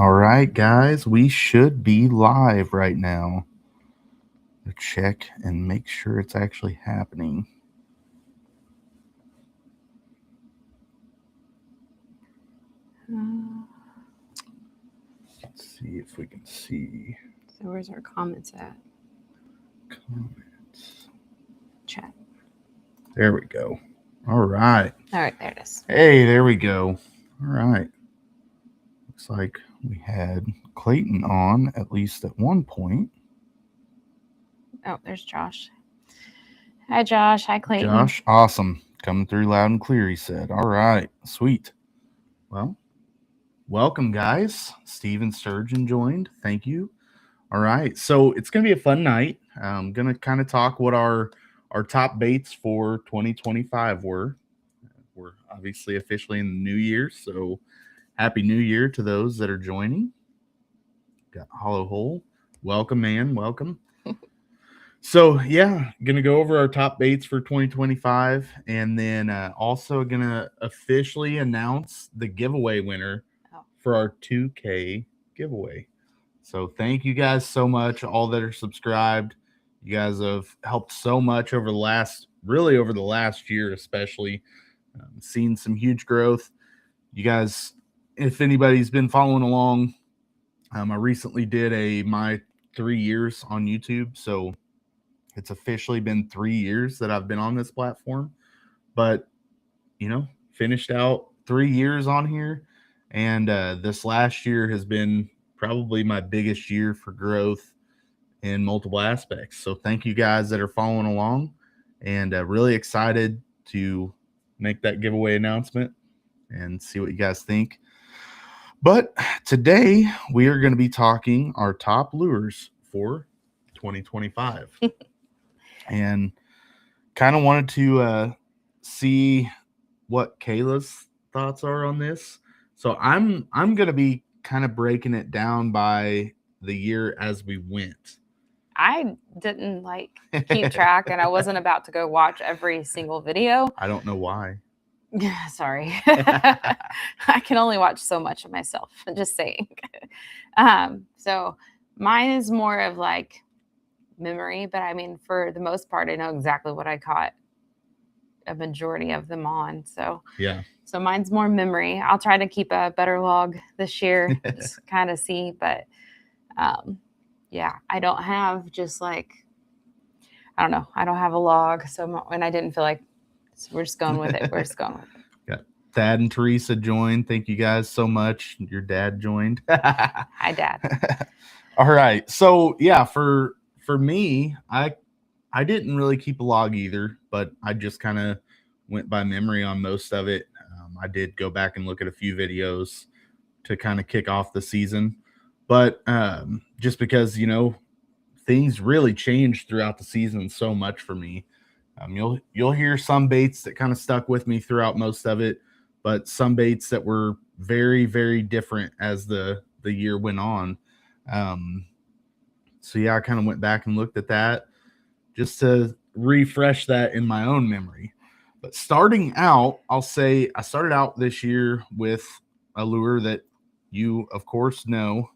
All right, guys, we should be live right now. Check and make sure it's actually happening. Let's see if we can see. So where's our comments at? Comments. Chat. There we go. All right. All right, there it is. Hey, there we go. All right. Looks like we had Clayton on at least at one point. Oh, there's Josh. Hi, Josh. Hi, Clayton. Josh, awesome. Coming through loud and clear, he said. All right. Sweet. Well, welcome, guys. Steven Sturgeon joined. Thank you. All right. So it's going to be a fun night. I'm going to kind of talk what our top baits for 2025 were. We're obviously officially in the new year. So happy new year to those that are joining. Got Hollow Hole. Welcome, man. Welcome. So, yeah, going to go over our top baits for 2025 and then also going to officially announce the giveaway winner for our 2K giveaway. So, thank you guys so much, all that are subscribed. You guys have helped so much over the last year, especially. Seen some huge growth. You guys, if anybody's been following along, I recently did my 3 years on YouTube. So, it's officially been 3 years that I've been on this platform, but, finished out 3 years on here. And this last year has been probably my biggest year for growth in multiple aspects. So thank you guys that are following along, and really excited to make that giveaway announcement and see what you guys think. But today we are going to be talking our top lures for 2025. And kind of wanted to see what Kayla's thoughts are on this. So I'm going to be kind of breaking it down by the year as we went. I didn't keep track, and I wasn't about to go watch every single video. I don't know why. Sorry. I can only watch so much of myself. Just saying. So mine is more of memory, but I mean, for the most part, I know exactly what I caught a majority of them on. So yeah. So mine's more memory. I'll try to keep a better log this year, just kind of see. But yeah, I don't have I don't know. I don't have a log. So and I didn't feel like, so we're just going with it. We're just going with it. Got Thad and Teresa joined. Thank you guys so much. Your dad joined. Hi, Dad. All right. So yeah, for me, I didn't really keep a log either, but I just kind of went by memory on most of it. I did go back and look at a few videos to kind of kick off the season, but just because, things really changed throughout the season so much for me. You'll hear some baits that kind of stuck with me throughout most of it, but some baits that were very, very different as the year went on. So yeah, I kind of went back and looked at that just to refresh that in my own memory. But starting out, I'll say I started out this year with a lure that you, of course, know.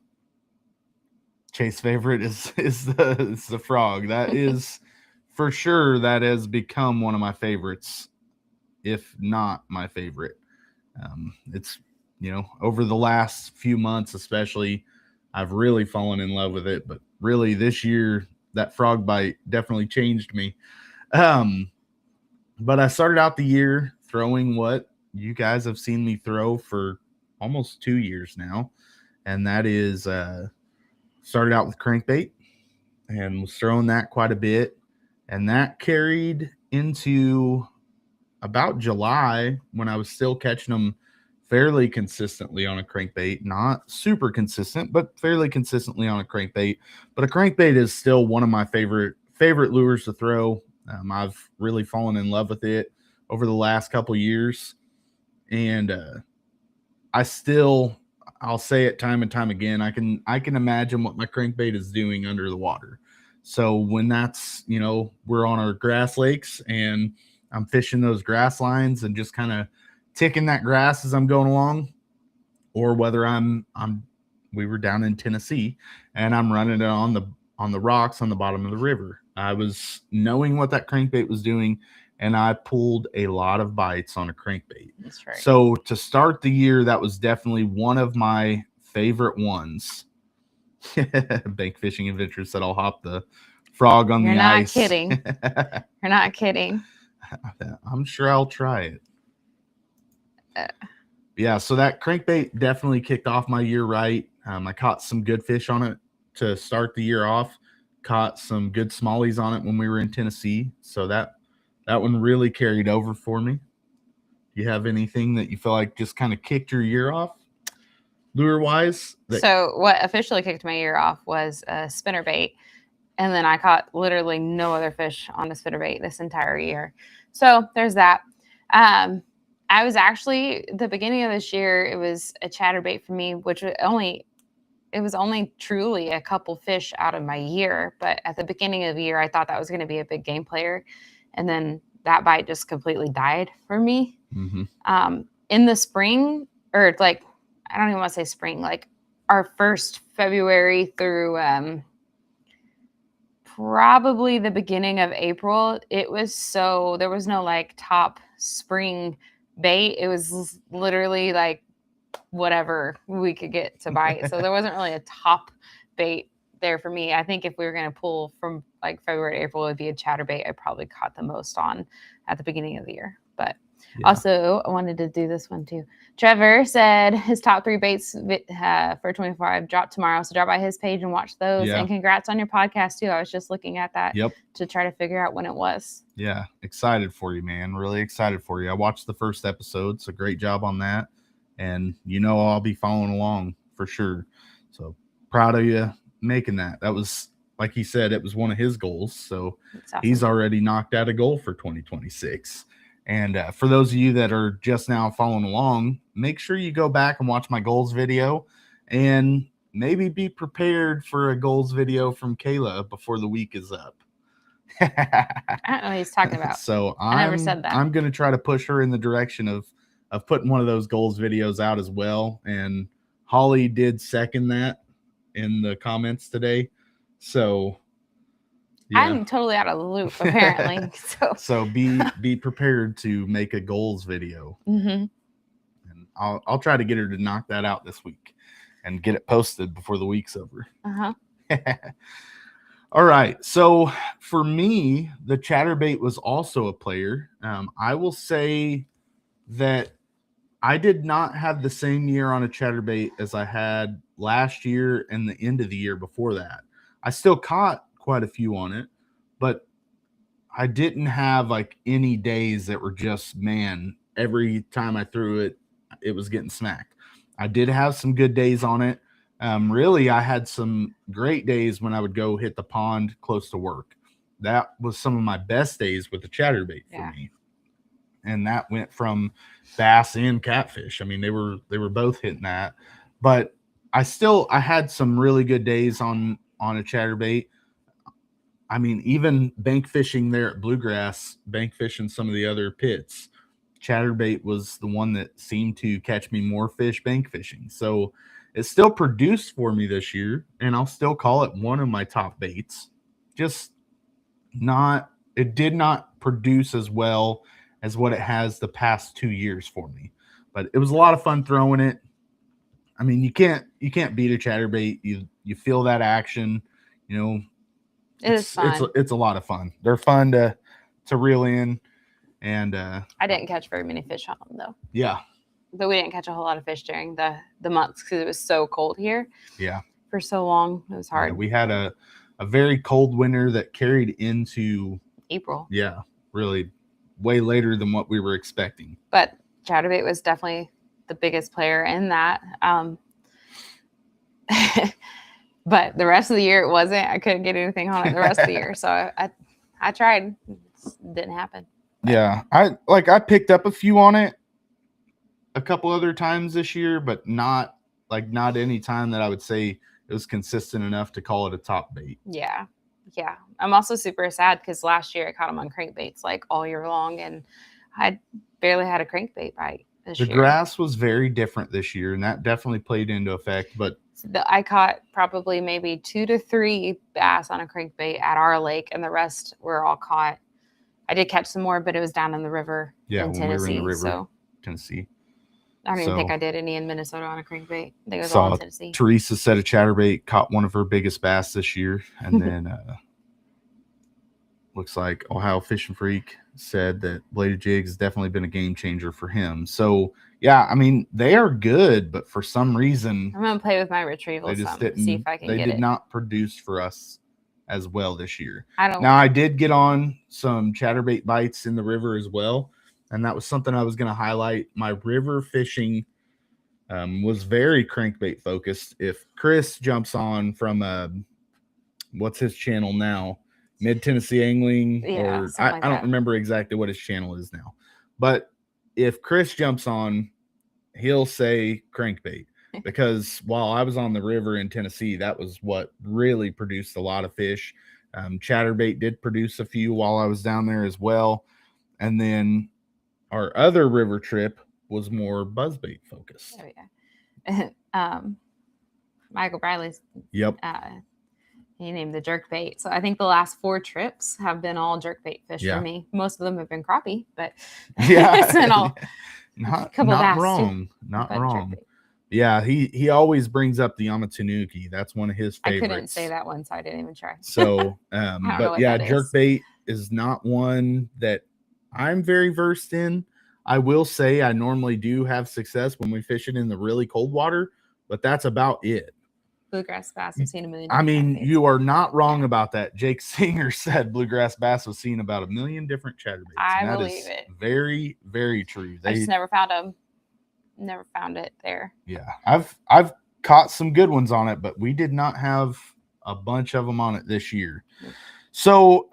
Chase favorite is the frog. That is for sure, that has become one of my favorites, if not my favorite. It's, over the last few months especially, I've really fallen in love with it. But really this year, that frog bite definitely changed me. But I started out the year throwing what you guys have seen me throw for almost 2 years now. And that is started out with crankbait and was throwing that quite a bit. And that carried into about July when I was still catching them fairly consistently on a crankbait. Not super consistent, but fairly consistently on a crankbait. But a crankbait is still one of my favorite lures to throw. I've really fallen in love with it over the last couple years. And I'll say it time and time again, I can imagine what my crankbait is doing under the water. So when that's, we're on our grass lakes and I'm fishing those grass lines and just kind of ticking that grass as I'm going along, or whether I'm we were down in Tennessee, and I'm running it on the rocks on the bottom of the river. I was knowing what that crankbait was doing, and I pulled a lot of bites on a crankbait. That's right. So to start the year, that was definitely one of my favorite ones. Bank Fishing Adventures said I'll hop the frog on You're the not ice. kidding. You're not kidding. I'm sure I'll try it. Uh. Yeah, so that crankbait definitely kicked off my year right. I caught some good fish on it to start the year off. Caught some good smallies on it when we were in Tennessee. So that one really carried over for me. Do you have anything that you feel like just kind of kicked your year off, lure-wise? So what officially kicked my year off was a spinnerbait. And then I caught literally no other fish on a spinnerbait this entire year. So there's that. I was actually, the beginning of this year, it was a chatterbait for me, which it was only truly a couple fish out of my year. But at the beginning of the year, I thought that was going to be a big game player. And then that bite just completely died for me. Mm-hmm. In the spring, or like, I don't even want to say spring, like our first February through probably the beginning of April, there was no like top spring bait. It was literally like whatever we could get to bite. So there wasn't really a top bait there for me. I think if we were going to pull from like February to April, it would be a chatterbait I probably caught the most on at the beginning of the year. But also, I wanted to do this one too. Trevor said his top 3 baits for 25 drop tomorrow. So drop by his page and watch those. Yeah. And congrats on your podcast too. I was just looking at that Yep. to try to figure out when it was. Yeah. Excited for you, man. Really excited for you. I watched the first episode. So great job on that. And I'll be following along for sure. So proud of you making that. That was, like he said, it was one of his goals. So Awesome. He's already knocked out a goal for 2026. And for those of you that are just now following along, make sure you go back and watch my goals video and maybe be prepared for a goals video from Kayla before the week is up. I don't know what he's talking about. So I never said that. I'm going to try to push her in the direction of putting one of those goals videos out as well. And Holly did second that in the comments today. So yeah. I'm totally out of the loop, apparently. So be prepared to make a goals video. Mm-hmm. And I'll try to get her to knock that out this week and get it posted before the week's over. Uh-huh. All right. So for me, the chatterbait was also a player. I will say that I did not have the same year on a chatterbait as I had last year and the end of the year before that. I still caught quite a few on it, but I didn't have like any days that were just, man, every time I threw it, it was getting smacked. I did have some good days on it. Really, I had some great days when I would go hit the pond close to work. That was some of my best days with the chatterbait for me. And that went from bass and catfish. I mean, they were both hitting that, but I had some really good days on a chatterbait. I mean, even bank fishing there at Bluegrass, bank fishing some of the other pits, chatterbait was the one that seemed to catch me more fish bank fishing. So it still produced for me this year, and I'll still call it one of my top baits. It did not produce as well as what it has the past 2 years for me, but it was a lot of fun throwing it. I mean, you can't beat a chatterbait. You feel that action, It's fun. It's a lot of fun. They're fun to reel in, and I didn't catch very many fish on them though. Yeah, but we didn't catch a whole lot of fish during the months because it was so cold here. Yeah, for so long it was hard. Yeah, we had a very cold winter that carried into April. Yeah, really way later than what we were expecting. But chatterbait was definitely the biggest player in that. But the rest of the year it wasn't. I couldn't get anything on it the rest of the year. So I tried. It didn't happen. But. Yeah. I picked up a few on it a couple other times this year, but not any time that I would say it was consistent enough to call it a top bait. Yeah. Yeah. I'm also super sad because last year I caught them on crankbaits like all year long, and I barely had a crankbait bite this year. The grass was very different this year, and that definitely played into effect. But I caught probably maybe 2 to 3 bass on a crankbait at our lake, and the rest were all caught. I did catch some more, but it was down in the river in when Tennessee. we were in the river, So Tennessee. I don't even think I did any in Minnesota on a crankbait. I think it was Saw all in Tennessee. Teresa set a chatterbait, caught one of her biggest bass this year, and then looks like Ohio Fishing Freak said that Bladed Jigs has definitely been a game changer for him. So yeah, I mean, they are good, but for some reason I'm gonna play with my retrieval. they just see if I can they get did it. not produce for us as well this year. I Now did get on some chatterbait bites in the river as well, and that was something I was going to highlight. My river fishing was very crankbait focused. If Chris jumps on from what's his channel now, Mid Tennessee Angling, or I don't remember exactly what his channel is now, but if Chris jumps on, he'll say crankbait. Because while I was on the river in Tennessee, that was what really produced a lot of fish. Chatterbait did produce a few while I was down there as well. And then our other river trip was more buzzbait focused. Oh, yeah. Michael Bradley's. Yep. He named the jerkbait. So I think the last 4 trips have been all jerkbait fish for me. Most of them have been crappie, but yeah, it's been all not wrong. Not wrong. Jerkbait. Yeah, he always brings up the Amatanuki. That's one of his favorites. I couldn't say that one, so I didn't even try. So, but yeah, jerkbait is not one that I'm very versed in. I will say I normally do have success when we fish it in the really cold water, but that's about it. Bluegrass bass, I've seen a million. I mean, you are not wrong about that. Jake Singer said bluegrass bass was seen about 1 million different chatterbaits. I believe it. Very, very true. I just never found them. Never found it there. Yeah, I've caught some good ones on it, but we did not have a bunch of them on it this year. So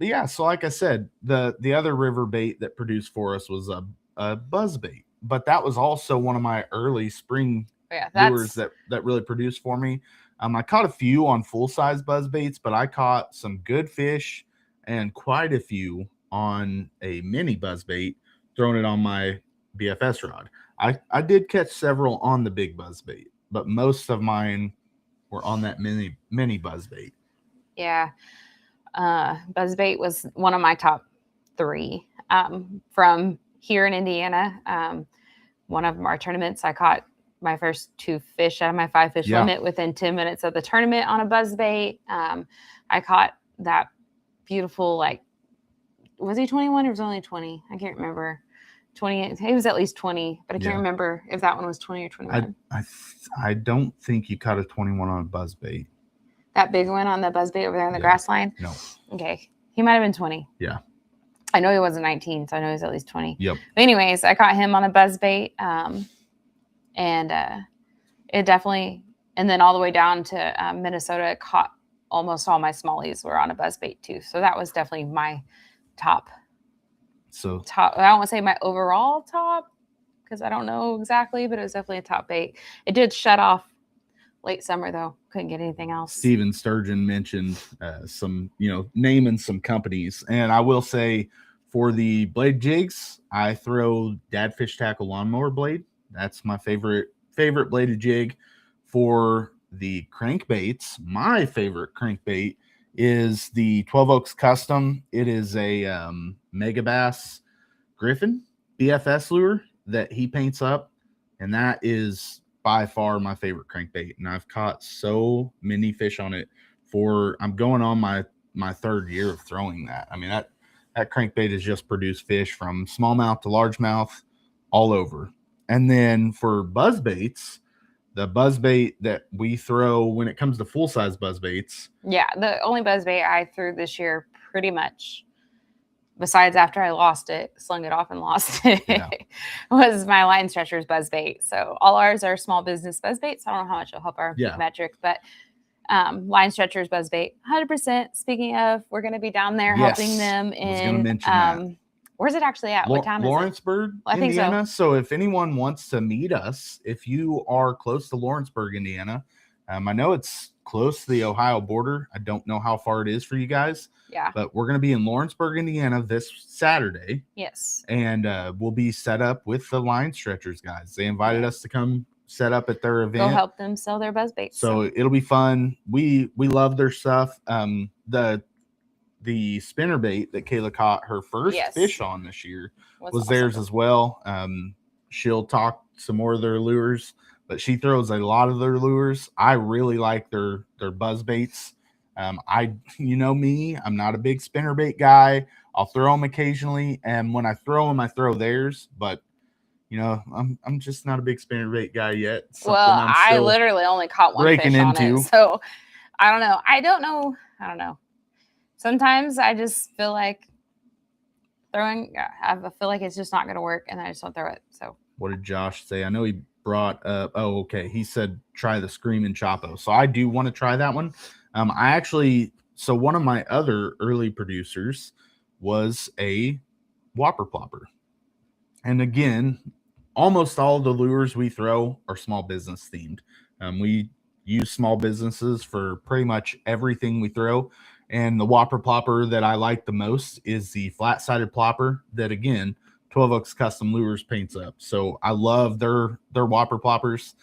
yeah, so like I said, the other river bait that produced for us was a buzz bait, but that was also one of my early spring lures that really produced for me. I caught a few on full size buzz baits, but I caught some good fish and quite a few on a mini buzz bait, throwing it on my BFS rod. I did catch several on the big buzzbait, but most of mine were on that mini buzzbait. Yeah. Buzzbait was one of my top 3 from here in Indiana. One of our tournaments, I caught my first 2 fish out of my 5 fish limit within 10 minutes of the tournament on a buzzbait. I caught that beautiful, like, was he 21 or was he only 20? I can't remember. 20. He was at least 20, but I can't remember if that one was 20 or 21. I don't think you caught a 21 on a buzzbait. That big one on the buzzbait over there on the grass line? No. Okay. He might have been 20. Yeah. I know he wasn't 19, so I know he's at least 20. Yep. But anyways, I caught him on a buzzbait. And it definitely, and then all the way down to Minnesota, caught almost all my smallies were on a buzzbait too. So that was definitely my top. I don't want to say my overall top because I don't know exactly, but it was definitely a top bait. It did shut off late summer though. Couldn't get anything else. Steven Sturgeon mentioned some, naming some companies. And I will say for the blade jigs, I throw Dadfish Tackle Lawnmower Blade. That's my favorite bladed jig. For the crankbaits, my favorite crankbait is the 12 Oaks Custom. It is a Megabass Griffin BFS lure that he paints up, and that is by far my favorite crankbait. And I've caught so many fish on it. I'm going on my 3rd year of throwing that. I mean, that crankbait has just produced fish from smallmouth to largemouth all over. And then for buzzbaits, the buzzbait that we throw when it comes to full-size buzzbaits. Yeah, the only buzzbait I threw this year pretty much, besides after I lost it, slung it off and lost it, was my Line Stretchers buzzbait. So all ours are small business buzzbaits. I don't know how much it'll help our metric, but Line Stretchers buzzbait, 100%. Speaking of, we're going to be down there helping them in where's it actually at? What time is it? Lawrenceburg, Indiana. So if anyone wants to meet us, if you are close to Lawrenceburg, Indiana, I know it's close to the Ohio border. I don't know how far it is for you guys. Yeah. But we're going to be in Lawrenceburg, Indiana this Saturday. Yes. And we'll be set up with the Line Stretchers guys. They invited us to come set up at their event. Go help them sell their buzz baits. So it'll be fun. We love their stuff. The spinnerbait that Kayla caught her first fish on this year was awesome. Theirs as well. She'll talk some more of their lures, but she throws a lot of their lures. I really like their buzz baits. You know me, I'm not a big spinnerbait guy. I'll throw them occasionally, and when I throw them, I throw theirs. But you know, I'm just not a big spinnerbait guy yet. Well, I literally only caught one fish on it, so I don't know. I don't know. Sometimes I just feel like throwing. I feel like it's just not going to work, and I just don't throw it. So what did Josh say? I know he brought up. Oh, okay. He said try the Screaming Chapo. So I do want to try that one. So one of my other early producers was a whopper plopper, and again, almost all the lures we throw are small business themed. We use small businesses for pretty much everything we throw. And the whopper plopper that I like the most is the flat-sided plopper that, again, 12 Oaks Custom Lures paints up. So I love their whopper ploppers.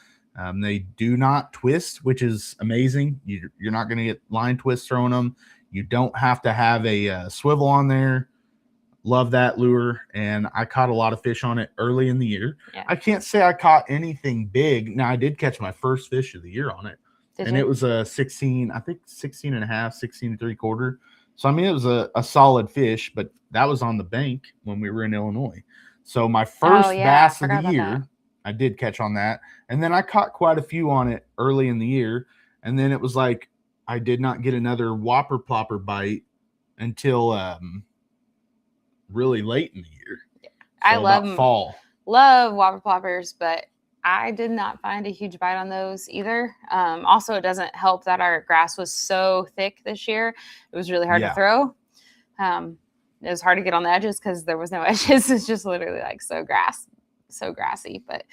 They do not twist, which is amazing. You're not going to get line twists throwing them. You don't have to have a swivel on there. Love that lure. And I caught a lot of fish on it early in the year. Yeah. I can't say I caught anything big. Now, I did catch my first fish of the year on it. It was a 16 and a half, 16 and 3/4. So, I mean, it was a solid fish, but that was on the bank when we were in Illinois. So my first bass of the year, I did catch on that. And then I caught quite a few on it early in the year. And then it was like, I did not get another whopper plopper bite until really late in the year. So I love fall. Love whopper ploppers, but I did not find a huge bite on those either. Also, it doesn't help that our grass was so thick this year. It was really hard to throw. It was hard to get on the edges because there was no edges. It's just literally like so grassy. But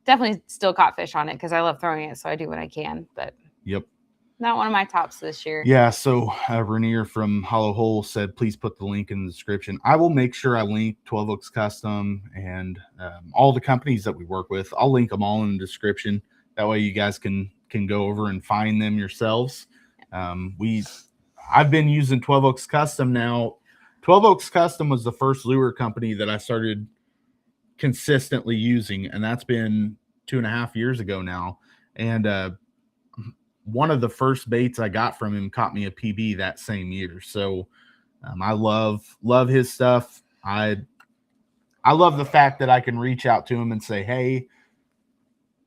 definitely still caught fish on it because I love throwing it, so I do what I can. But not one of my tops this year. Yeah, so Rainier from Hollow Hole said, please put the link in the description. I will make sure I link 12 Oaks Custom and all the companies that we work with. I'll link them all in the description. That way you guys can go over and find them yourselves. I've been using 12 Oaks Custom now. 12 Oaks Custom was the first lure company that I started consistently using, and that's been 2.5 years ago now. And one of the first baits I got from him caught me a PB that same year. So I love his stuff. I love the fact that I can reach out to him and say, hey,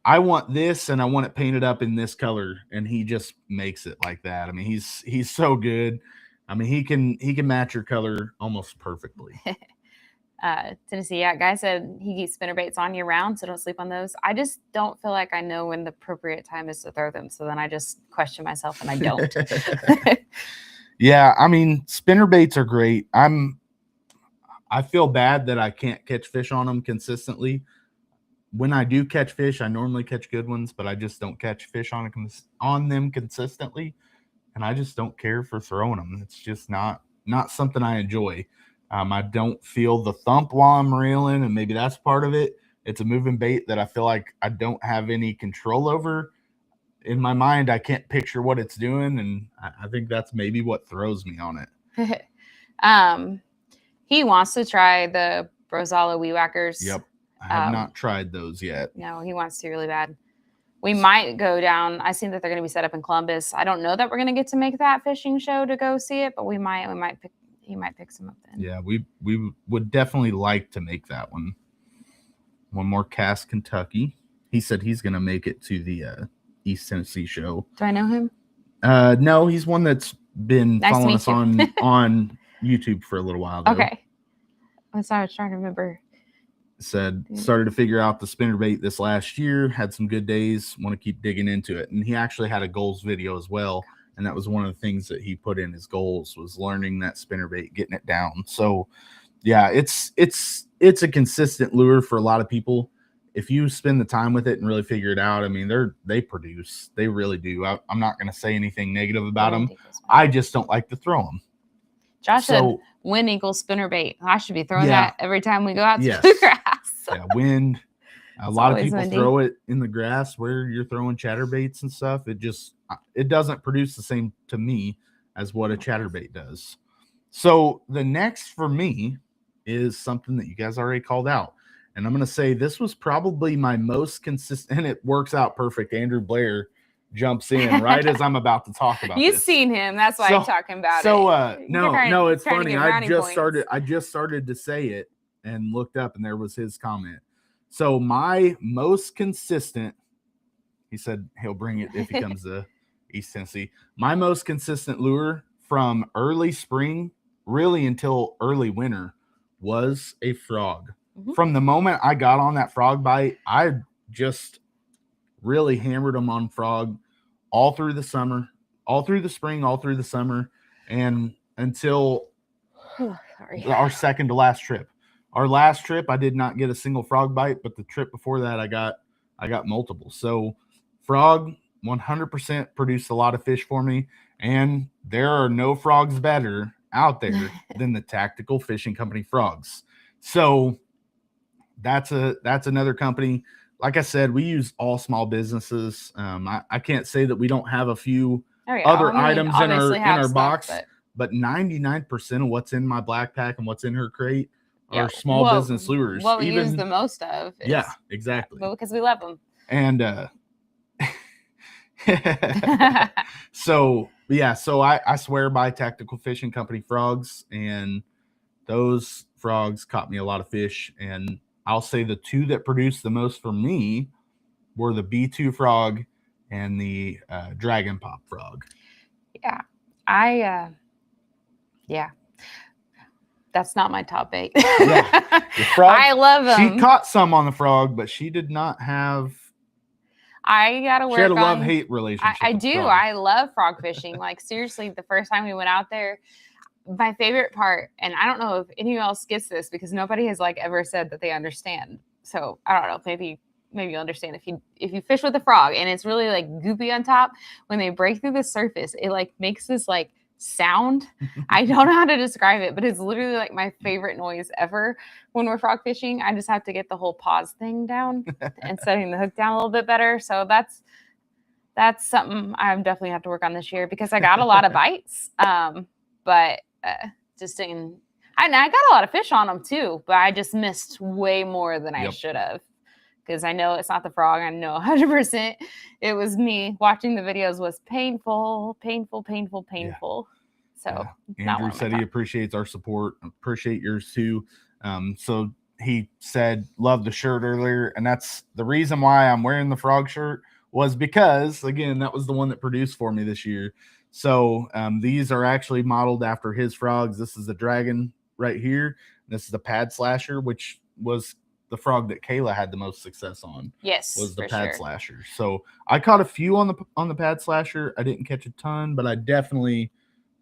I want this and I want it painted up in this color. And he just makes it like that. I mean, he's so good. I mean, he can match your color almost perfectly. Tennessee, guy said he keeps spinnerbaits on year round, so don't sleep on those. I just don't feel like I know when the appropriate time is to throw them, so then I just question myself and I don't. Yeah, I mean, spinnerbaits are great. I feel bad that I can't catch fish on them consistently. When I do catch fish, I normally catch good ones, but I just don't catch fish on them consistently, and I just don't care for throwing them. It's just not something I enjoy. I don't feel the thump while I'm reeling, and maybe that's part of it. It's a moving bait that I feel like I don't have any control over. In my mind, I can't picture what it's doing, and I think that's maybe what throws me on it. He wants to try the Brozala Weed Whackers. Yep. I have not tried those yet. No, he wants to really bad. We might go down. I seen that they're going to be set up in Columbus. I don't know that we're going to get to make that fishing show to go see it, but he might pick some up then. Yeah, we would definitely like to make that one. One more Cass, Kentucky. He said he's going to make it to the East Tennessee show. Do I know him? No, he's one that's been following us on YouTube for a little while. Though. Okay. I was trying to remember. Said started to figure out the spinnerbait this last year. Had some good days. Want to keep digging into it. And he actually had a goals video as well. And that was one of the things that he put in his goals was learning that spinnerbait, getting it down. So, yeah, it's a consistent lure for a lot of people. If you spend the time with it and really figure it out, I mean, they produce. They really do. I'm not going to say anything negative about them. I just don't like to throw them. Josh said wind equals spinnerbait. I should be throwing that every time we go out to the grass. Yeah, wind. A lot of always people windy. throw it in the grass where you're throwing chatterbaits and stuff. It doesn't produce the same to me as what a chatterbait does. So the next for me is something that you guys already called out. And I'm going to say this was probably my most consistent, and it works out perfect. Andrew Blair jumps in right as I'm about to talk about You've this. seen him. That's why I'm talking about So it. no, it's trying to funny. get I brownie just points. started to say it and looked up, and there was his comment. So my most consistent, he said he'll bring it if he comes to East Tennessee. My most consistent lure from early spring, really until early winter, was a frog. From the moment I got on that frog bite, I just really hammered them on frog all through the summer, all through the spring, all through the summer, and until our second to last trip. Our last trip, I did not get a single frog bite, but the trip before that, I got multiple. So frog 100% produced a lot of fish for me, and there are no frogs better out there than the Tactical Fishing Company frogs. So that's another company. Like I said, we use all small businesses. I can't say that we don't have a few other items in our box, but 99% of what's in my black pack and what's in her crate are small business lures. What we use the most of. Yeah, exactly. But because we love them. And so I swear by Tactical Fishing Company frogs, and those frogs caught me a lot of fish. And I'll say the two that produced the most for me were the B2 frog and the Dragon Pop frog. Yeah. That's not my top 8. Yeah. The frog, I love them. She caught some on the frog, but she did not have. I gotta work. She had a love-hate relationship. I do. I love frog fishing. Like seriously, the first time we went out there, my favorite part, and I don't know if anyone else gets this because nobody has like ever said that they understand. So I don't know. Maybe you'll understand if you fish with a frog and it's really like goopy on top. When they break through the surface, it like makes this like sound. I don't know how to describe it, but it's literally like my favorite noise ever when we're frog fishing. I just have to get the whole pause thing down and setting the hook down a little bit better. So that's something I definitely have to work on this year because I got a lot of bites. But just didn't. I got a lot of fish on them too, but I just missed way more than I should have. Because I know it's not the frog. I know 100% it was me. Watching the videos was painful. Yeah. So Andrew said he appreciates our support. Appreciate yours too. So he said, love the shirt earlier. And that's the reason why I'm wearing the frog shirt was because, again, that was the one that produced for me this year. So these are actually modeled after his frogs. This is the Dragon right here. This is the Pad Slasher, which was the frog that Kayla had the most success on. Yes, was the Pad Slasher. So I caught a few on the Pad Slasher. I didn't catch a ton, but I definitely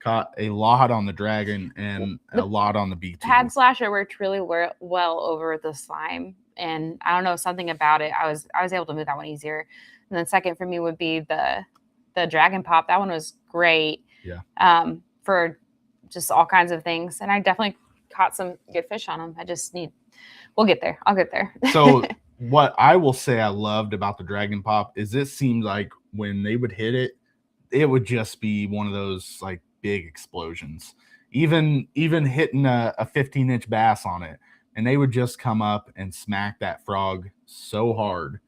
caught a lot on the Dragon and a lot on the B2. Pad Slasher worked really well over the slime, and I don't know, something about it. I was able to move that one easier. And then second for me would be the Dragon Pop. That one was great. Yeah. For just all kinds of things, and I definitely caught some good fish on them. We'll get there. I'll get there. So what I will say I loved about the Dragon Pop is it seemed like when they would hit it, it would just be one of those like big explosions. Even hitting a 15-inch bass on it, and they would just come up and smack that frog so hard.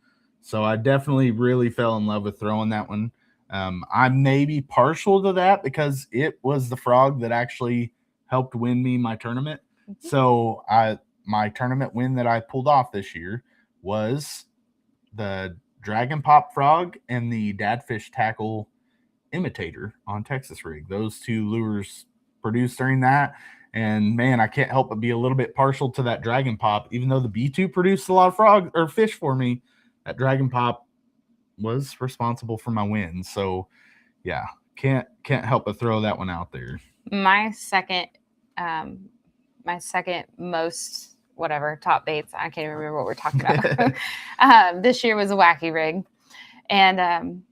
So I definitely really fell in love with throwing that one. I may be partial to that because it was the frog that actually helped win me my tournament. Mm-hmm. So my tournament win that I pulled off this year was the Dragon Pop frog and the Dadfish Tackle Imitator on Texas Rig. Those two lures produced during that. And man, I can't help but be a little bit partial to that Dragon Pop. Even though the B2 produced a lot of frog or fish for me, that Dragon Pop was responsible for my win. So yeah, can't help but throw that one out there. My second most top baits, I can't even remember what we're talking about. This year was a Wacky Rig, and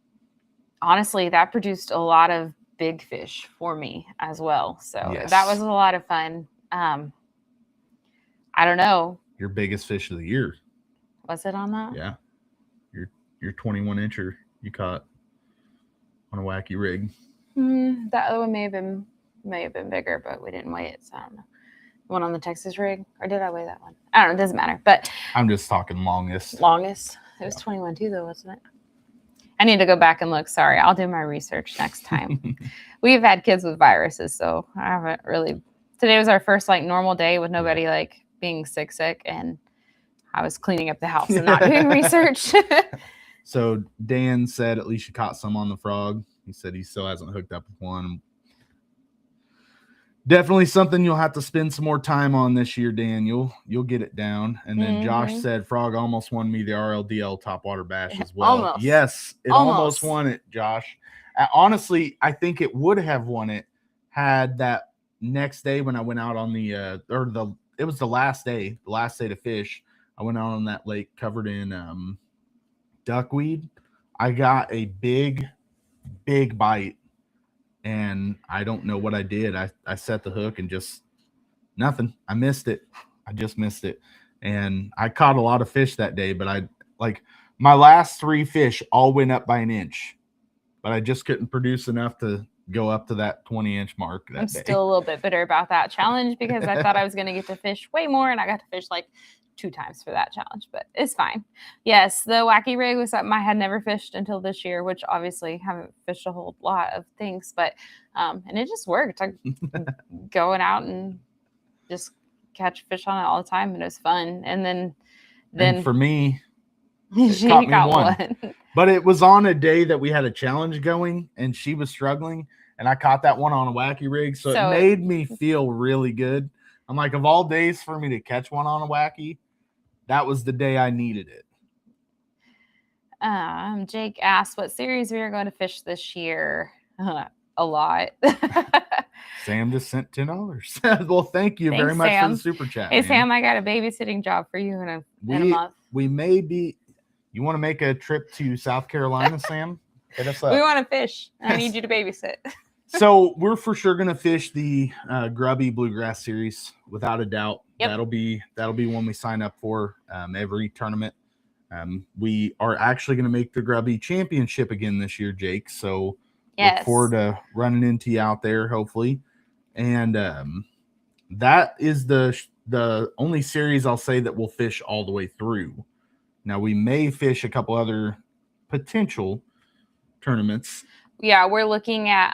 honestly, that produced a lot of big fish for me as well. So that was a lot of fun. I don't know. Your biggest fish of the year. Was it on that? Yeah. Your 21 incher you caught on a wacky rig. That other one may have been bigger, but we didn't weigh it, so I don't know. The one on the Texas rig, or did I weigh that one? I don't know. It doesn't matter. But I'm just talking longest. Longest. It was 21 too, though, wasn't it? I need to go back and look. Sorry, I'll do my research next time. We've had kids with viruses, so I haven't really. Today was our first like normal day with nobody like being sick, and I was cleaning up the house and not doing research. So Dan said at least you caught some on the frog. He said he still hasn't hooked up with one. Definitely something you'll have to spend some more time on this year, Dan. You'll get it down. And then Josh said Frog almost won me the RLDL Topwater Bash as well. Almost. Yes, it almost won it, Josh. Honestly, I think it would have won it had that next day when I went out on it was the last day to fish. I went out on that lake covered in duckweed. I got a big bite. And I don't know what I did. I set the hook and just nothing. I missed it. I just missed it. And I caught a lot of fish that day, but my last 3 fish all went up by an inch, but I just couldn't produce enough to go up to that 20-inch mark that day. I'm still a little bit bitter about that challenge because I thought I was going to get to fish way more, and I got to fish like 2 times for that challenge, but it's fine. Yes, the wacky rig was something I had never fished until this year, which obviously haven't fished a whole lot of things, but and it just worked. I going out and just catch fish on it all the time, and it was fun. And then for me, she got one. But it was on a day that we had a challenge going, and she was struggling, and I caught that one on a wacky rig, so it made me feel really good. I'm like, of all days for me to catch one on a wacky, that was the day I needed it. Jake asked what series we are going to fish this year. A lot. Sam just sent $10. Well, thank you very much for the super chat. Hey, man. Sam, I got a babysitting job for you in a month. We may be. You want to make a trip to South Carolina, Sam? Hit us up. We want to fish. I need you to babysit. So we're for sure going to fish the Grubby Bluegrass Series without a doubt. Yep. That'll be one we sign up for every tournament. We are actually going to make the Grubby Championship again this year, Jake. So look forward to running into you out there, hopefully. And that is the only series I'll say that we'll fish all the way through. Now we may fish a couple other potential tournaments. Yeah, we're looking at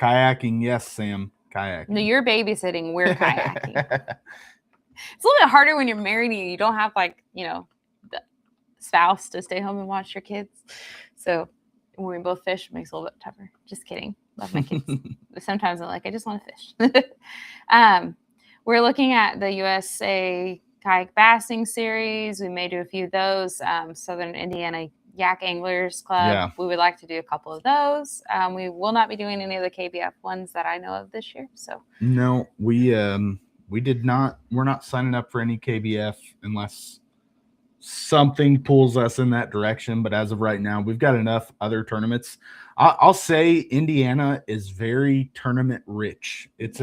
kayaking. Yes, Sam, kayaking. No, you're babysitting. We're kayaking. It's a little bit harder when you're married and you don't have the spouse to stay home and watch your kids. So when we both fish, it makes it a little bit tougher. Just kidding. Love my kids. Sometimes I'm like, I just want to fish. We're looking at the USA Kayak Bassing Series. We may do a few of those. Southern Indiana Yak Anglers Club. Yeah. We would like to do a couple of those. We will not be doing any of the KBF ones that I know of this year. So no, we did not. We're not signing up for any KBF unless something pulls us in that direction. But as of right now, we've got enough other tournaments. I'll say Indiana is very tournament rich. It's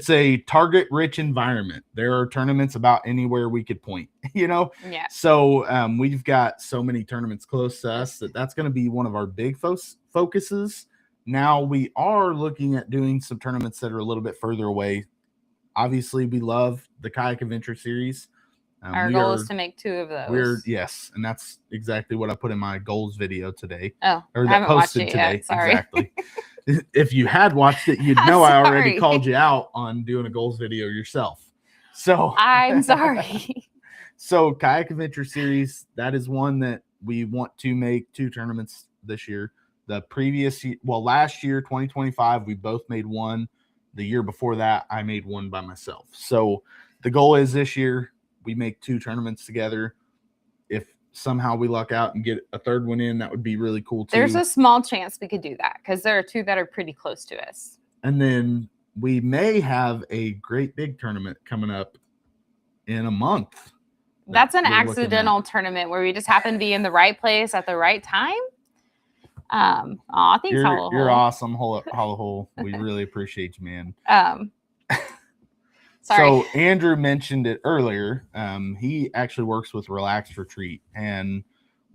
a target rich environment. There are tournaments about anywhere we could point, Yeah. So we've got so many tournaments close to us that's going to be one of our big focuses. Now we are looking at doing some tournaments that are a little bit further away. Obviously, we love the Kayak Adventure Series. Our goal is to make 2 of those. Yes, and that's exactly what I put in my goals video today. Oh, or that posted today. Yet. Sorry. Exactly. If you had watched it, you'd know I already called you out on doing a goals video yourself. So I'm sorry. So Kayak Adventure Series, that is one that we want to make 2 tournaments this year. The previous year, last year, 2025, we both made one. The year before that, I made one by myself. So the goal is this year we make 2 tournaments together. If somehow we luck out and get a third one in, that would be really cool too. There's a small chance we could do that because there are 2 that are pretty close to us. And then we may have a great big tournament coming up in a month. That's an accidental tournament where we just happen to be in the right place at the right time. Thanks, You're awesome, Hollow Hole. We really appreciate you, man. Sorry. So Andrew mentioned it earlier. He actually works with Relax Retreat, and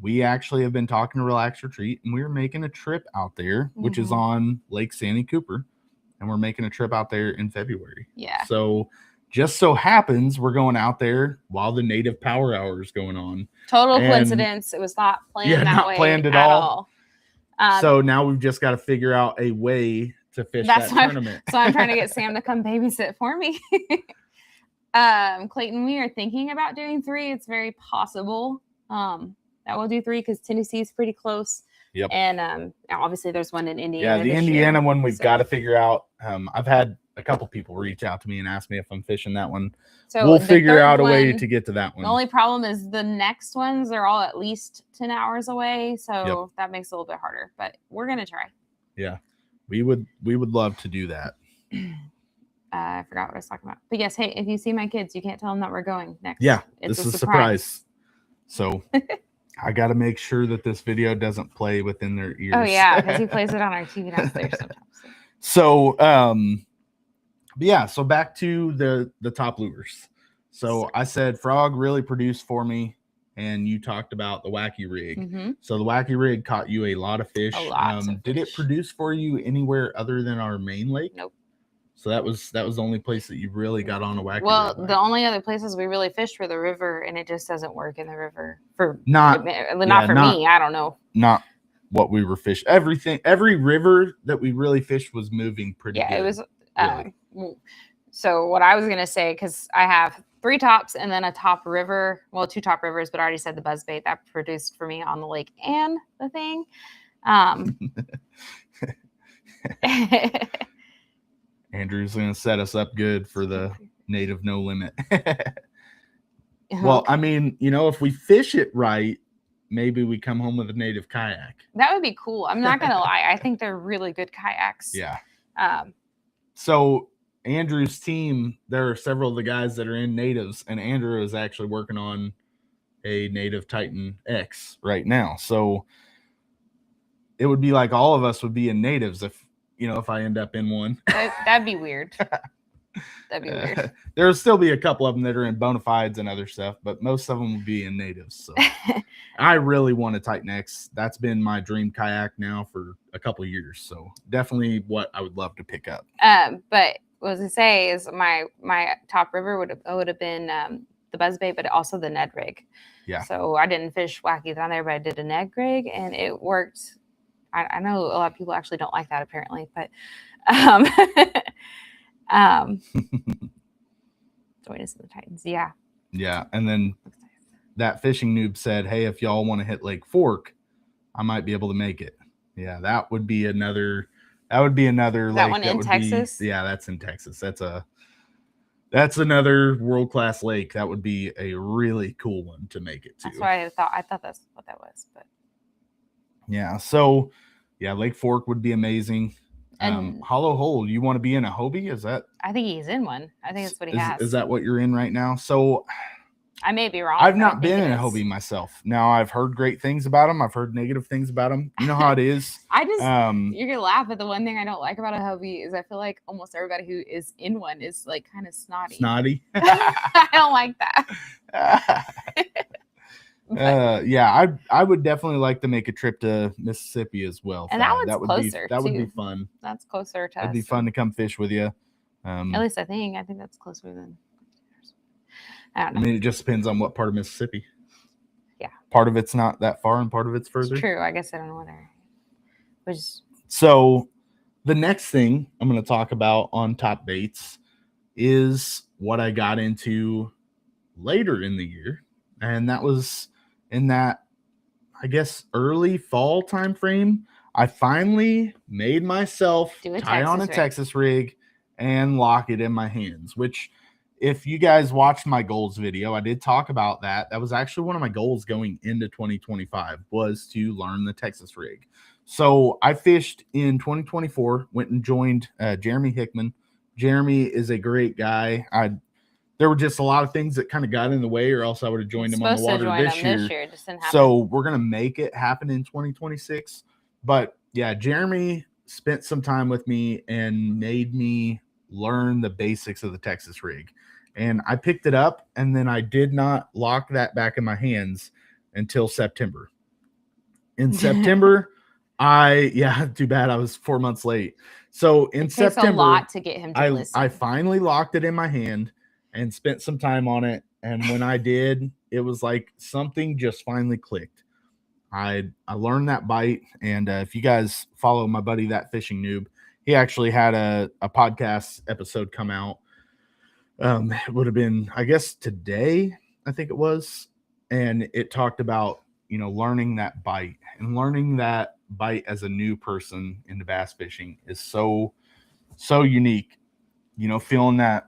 we actually have been talking to Relax Retreat, and we're making a trip out there, which is on Lake Santee Cooper, and we're making a trip out there in February. Yeah. So just so happens we're going out there while the Native Power Hour is going on. Total coincidence. It was not planned that not way planned at all. So now we've just got to figure out a way to fish that tournament. So I'm trying to get Sam to come babysit for me. Clayton, we are thinking about doing 3. It's very possible that we'll do 3 because Tennessee is pretty close. Yep. And obviously there's one in Indiana. Yeah, the Indiana one we've got to figure out. I've had a couple people reach out to me and ask me if I'm fishing that one. So we'll figure out a way to get to that one. The only problem is the next ones are all at least 10 hours away. So that makes it a little bit harder, but we're going to try. Yeah, we would love to do that. I forgot what I was talking about. But yes, hey, if you see my kids, you can't tell them that we're going next. Yeah, it's a surprise. So I got to make sure that this video doesn't play within their ears. Oh, yeah, because he plays it on our TV downstairs sometimes. So, yeah, so back to the top lures. So I said Frog really produced for me, and you talked about the Wacky Rig. Mm-hmm. So the Wacky Rig caught you a lot of fish. Did it produce for you anywhere other than our main lake? Nope. So that was the only place that you really got on a Wacky Rig. Well, the only other places we really fished were the river, and it just doesn't work in the river for me. I don't know. Not what we were fishing. Every river that we really fished was moving pretty good. Yeah, it was. Really. So what I was gonna say, because I have 3 tops and then a top river. Well, 2 top rivers, but I already said the buzzbait that produced for me on the lake and the thing. Andrew's going to set us up good for the Native No Limit. Well, I mean, if we fish it right, maybe we come home with a Native kayak. That would be cool. I'm not going to lie. I think they're really good kayaks. Yeah. So Andrew's team, there are several of the guys that are in Natives, and Andrew is actually working on a Native Titan X right now. So it would be like all of us would be in Natives if I end up in one. That'd be weird. That'd be weird. There'll still be a couple of them that are in bona fides and other stuff, but most of them will be in Natives. So I really want a Titan X. That's been my dream kayak now for a couple of years. So definitely what I would love to pick up. But what I was gonna say is my top river would have been the buzzbait, but also the Ned rig. Yeah. So I didn't fish wacky down there, but I did a Ned rig, and it worked. I know a lot of people actually don't like that apparently, but join us in the Titans. Yeah. Yeah. And then that fishing noob said, hey, if y'all want to hit Lake Fork, I might be able to make it. Yeah, that would be another that lake. One in Texas? Yeah, that's in Texas. That's another world-class lake. That would be a really cool one to make it to. That's why I thought that's what that was, but yeah. So yeah, Lake Fork would be amazing. Hollow Hole, you want to be in a Hobie? Is that? I think he's in one. I think that's what he has. Is that what you're in right now? So I may be wrong. I've not been in a Hobie myself. Now I've heard great things about them. I've heard negative things about them. You know how it is. You're gonna laugh, but the one thing I don't like about a Hobie is I feel like almost everybody who is in one is like kind of snotty. Snotty. I don't like that. Yeah, I would definitely like to make a trip to Mississippi as well. And that one's closer. That would be fun. That's closer to us. It'd be fun to come fish with you. At least I think that's closer than. I don't know. I mean, it just depends on what part of Mississippi. Yeah. Part of it's not that far, and part of it's further. It's true. I guess I don't know what area. So, the next thing I'm going to talk about on top baits is what I got into later in the year, and that was in that, I guess, early fall time frame. I finally made myself tie on a Texas rig and lock it in my hands, which if you guys watched my goals video, I did talk about that. That was actually one of my goals going into 2025 was to learn the Texas rig. So I fished in 2024, went and joined Jeremy Hickman. Jeremy is a great guy. There were just a lot of things that kind of got in the way, or else I would have joined him on the water this year. So we're going to make it happen in 2026. But yeah, Jeremy spent some time with me and made me learn the basics of the Texas rig. And I picked it up, and then I did not lock that back in my hands until September. In September, too bad I was 4 months late. So in It takes September, a lot to get him to listen. I finally locked it in my hand and spent some time on it. And when I did, it was like something just finally clicked. I learned that bite. And if you guys follow my buddy, That Fishing Noob, he actually had a podcast episode come out. It would have been, I guess, today, I think it was. And it talked about, learning that bite, and learning that bite as a new person into bass fishing is so unique. Feeling that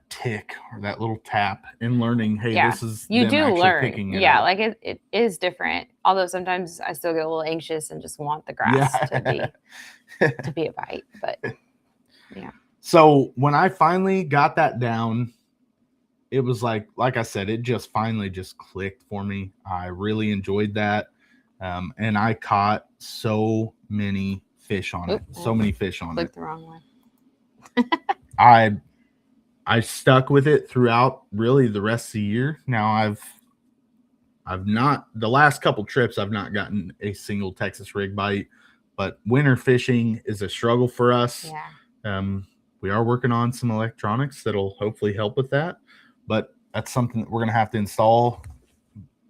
tick or that little tap and learning, hey, this is you them do actually learn. picking it Yeah, up. like it is different. Although sometimes I still get a little anxious and just want the grass to be a bite. But yeah. So when I finally got that down, it was like I said, it just finally just clicked for me. I really enjoyed that. And I caught so many fish on it. So many fish on it. Clicked the wrong one. I stuck with it throughout really the rest of the year. Now I've not, the last couple trips, I've not gotten a single Texas rig bite, but winter fishing is a struggle for us. Yeah. We are working on some electronics that'll hopefully help with that, but that's something that we're going to have to install.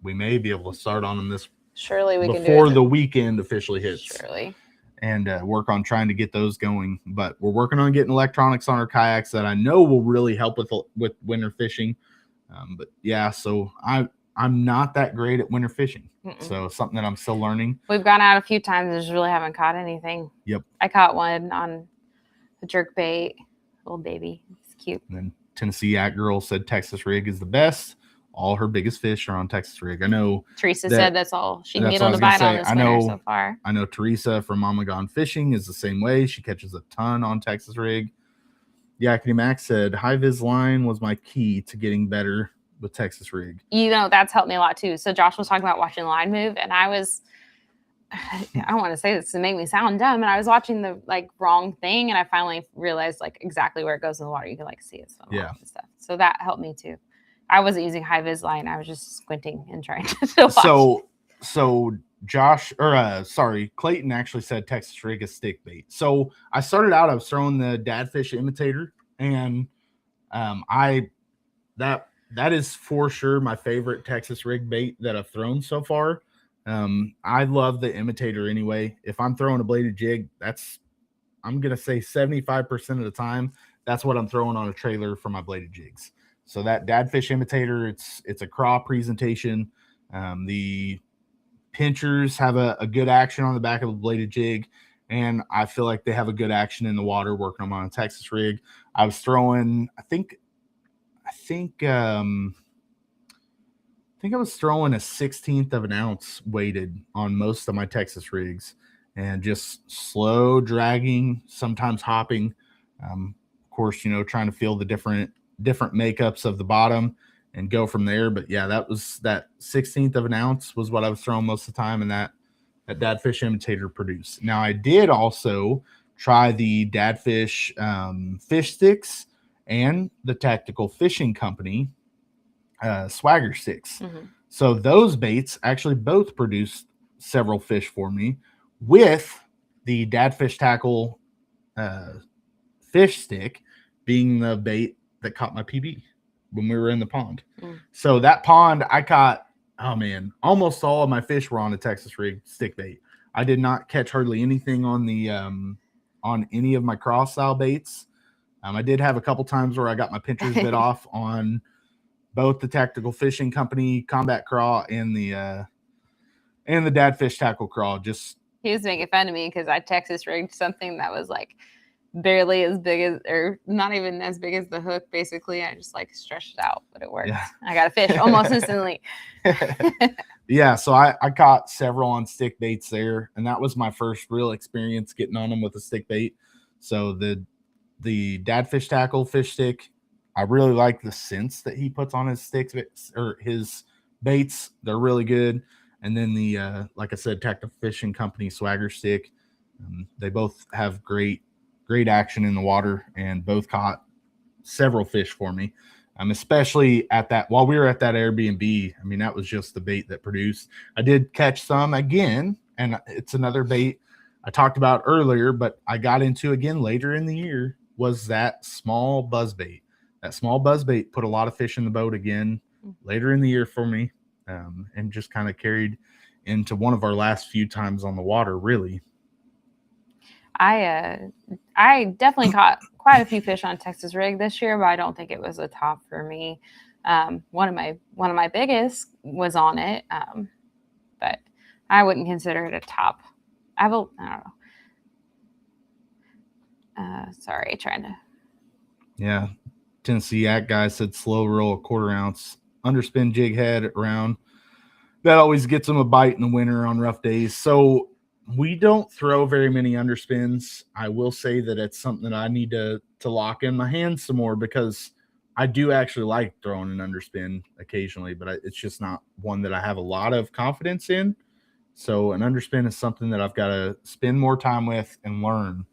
We may be able to start on them Surely we can do it before the weekend officially hits. Surely. And work on trying to get those going. But we're working on getting electronics on our kayaks that I know will really help with winter fishing. But yeah, so I'm not that great at winter fishing. So something that I'm still learning. We've gone out a few times and just really haven't caught anything. Yep. I caught one on a jerk bait, little baby. It's cute. And then Tennessee Yak Girl said Texas rig is the best. All her biggest fish are on Texas rig. I know Teresa said that's all she can get on the bite on this winter so far. I know Teresa from Mama Gone Fishing is the same way. She catches a ton on Texas rig. Yakety Max said high vis line was my key to getting better with Texas rig. That's helped me a lot too. So Josh was talking about watching the line move, and I don't want to say this to make me sound dumb, and I was watching the wrong thing, and I finally realized exactly where it goes in the water. You can see it swim off and stuff. So that helped me too. I wasn't using high vis line. I was just squinting and trying to watch. So Clayton actually said Texas rig is stick bait. So I started out, I was throwing the Dadfish Imitator, and that is for sure my favorite Texas rig bait that I've thrown so far. I love the Imitator anyway. If I'm throwing a bladed jig, I'm gonna say 75% of the time that's what I'm throwing on a trailer for my bladed jigs. So that Dadfish Imitator, it's a craw presentation. The pinchers have a good action on the back of a bladed jig, and I feel like they have a good action in the water working them on a Texas rig. I was throwing, I think I was throwing a 1/16 of an ounce weighted on most of my Texas rigs, and just slow dragging, sometimes hopping. Of course, trying to feel the different makeups of the bottom and go from there. But yeah, that 1/16 of an ounce was what I was throwing most of the time, and that Dadfish Imitator produced. Now I did also try the Dadfish fish sticks and the Tactical Fishing Company Swagger sticks. So those baits actually both produced several fish for me, with the Dadfish Tackle fish stick being the bait that caught my PB when we were in the pond. So that pond, I caught, almost all of my fish were on the Texas rig stick bait. I did not catch hardly anything on the on any of my cross style baits. I did have a couple times where I got my pinchers bit off on both the Tactical Fishing Company Combat Craw and the Dadfish Tackle Craw. Just he was making fun of me because I Texas rigged something that was barely as big as, or not even as big as the hook. Basically, I just stretched it out, but it worked. Yeah. I got a fish almost instantly. Yeah, so I caught several on stick baits there, and that was my first real experience getting on them with a stick bait. So the Dadfish Tackle fish stick, I really like the scents that he puts on his sticks or his baits. They're really good. And then the like I said, Tactical Fishing Company Swagger stick, they both have great great action in the water, and both caught several fish for me. Especially while we were at that Airbnb. I mean, that was just the bait that produced. I did catch some again, and it's another bait I talked about earlier, but I got into again later in the year, was that small buzzbait. That small buzzbait put a lot of fish in the boat again later in the year for me, and just kind of carried into one of our last few times on the water, really. I definitely caught quite a few fish on Texas rig this year, but I don't think it was a top for me. One of my biggest was on it, but I wouldn't consider it a top. I don't know. Sorry, trying to. Yeah, Tennessee Yak guy said slow roll a 1/4 ounce underspin jig head around. That always gets them a bite in the winter on rough days. So we don't throw very many underspins. I will say that it's something that I need to lock in my hands some more, because I do actually like throwing an underspin occasionally, but it's just not one that I have a lot of confidence in. So an underspin is something that I've got to spend more time with and learn.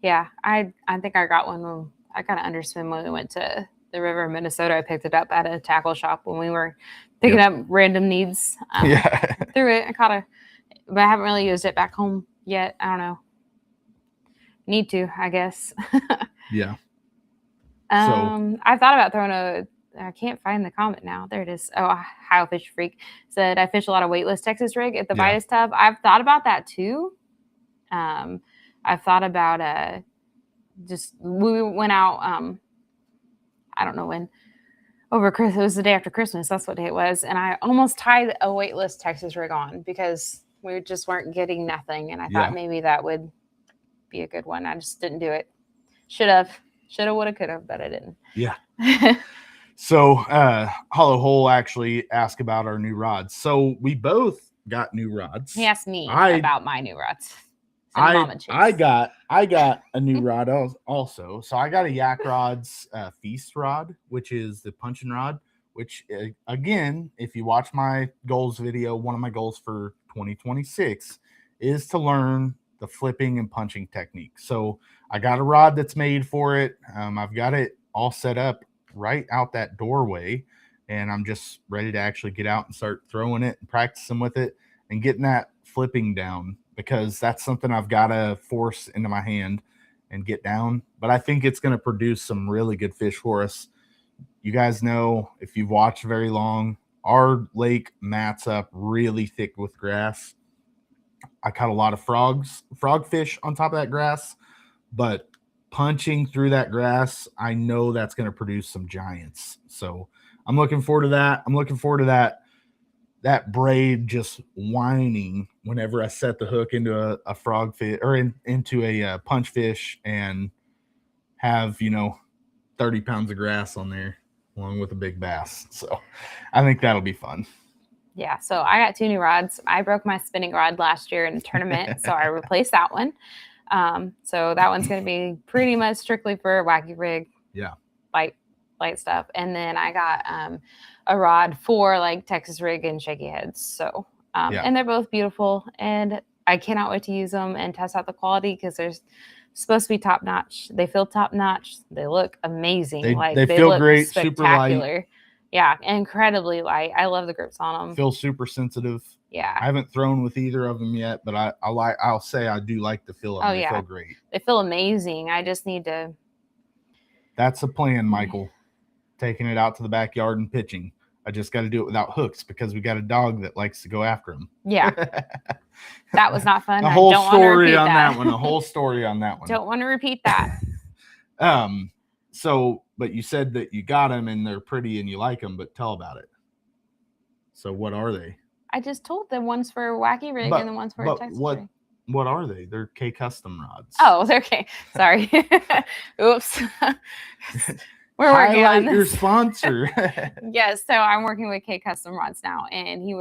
Yeah, I think I got one. I got an underspin when we went to the river in Minnesota. I picked it up at a tackle shop when we were picking up random needs. Threw it. I caught but I haven't really used it back home yet. I don't know. Need to, I guess. Yeah. I thought about throwing I can't find the comment now. There it is. Oh, Ohio Fish Freak said, I fish a lot of weightless Texas rig at the Vitus tub. I've thought about that too. I've thought about we went out, I don't know when, over Christmas. It was the day after Christmas. That's what day it was. And I almost tied a weightless Texas rig on because we just weren't getting nothing. And I thought maybe that would be a good one. I just didn't do it. Should have, would have, could have, but I didn't. Yeah. So Hollow Hole actually asked about our new rods. So we both got new rods. He asked me about my new rods. I got a new rod also. So I got a Yak Rods Feast rod, which is the punching rod, which again, if you watch my goals video, one of my goals for 2026 is to learn the flipping and punching technique. So I got a rod that's made for it. I've got it all set up right out that doorway, and I'm just ready to actually get out and start throwing it and practicing with it and getting that flipping down, because that's something I've got to force into my hand and get down. But I think it's going to produce some really good fish for us. You guys know, if you've watched very long, our lake mats up really thick with grass. I caught a lot of frogfish on top of that grass, but punching through that grass, I know that's going to produce some giants. So I'm looking forward to that. I'm looking forward to that braid just whining whenever I set the hook into a frogfish or into a punch fish and have, 30 pounds of grass on there along with a big bass. So I think that'll be fun. Yeah. So I got 2 new rods. I broke my spinning rod last year in a tournament. So I replaced that one. So that one's going to be pretty much strictly for wacky rig. Yeah. Light stuff. And then I got, a rod for like Texas rig and shaky heads. So, and they're both beautiful, and I cannot wait to use them and test out the quality, because they're supposed to be top notch. They feel top notch. They look amazing. They feel look great. Spectacular. Super light. Yeah. Incredibly light. I love the grips on them. Feel super sensitive. Yeah. I haven't thrown with either of them yet, but I'll say I do like the feel of them. They feel great. They feel amazing. I just need to. That's a plan, Michael. Taking it out to the backyard and pitching. I just got to do it without hooks, because we got a dog that likes to go after them. Yeah. That was not fun. A whole story on that one. A whole story on that one. Don't want to repeat that. So, but you said that you got them and they're pretty and you like them, but tell about it. So what are they? I just told them one's for wacky rig and the one's for Texas rig. What are they? They're K Custom rods. Oh, they're K. Sorry. Oops. We're working on this. Your sponsor. Yes, so I'm working with K Custom Rods now, and he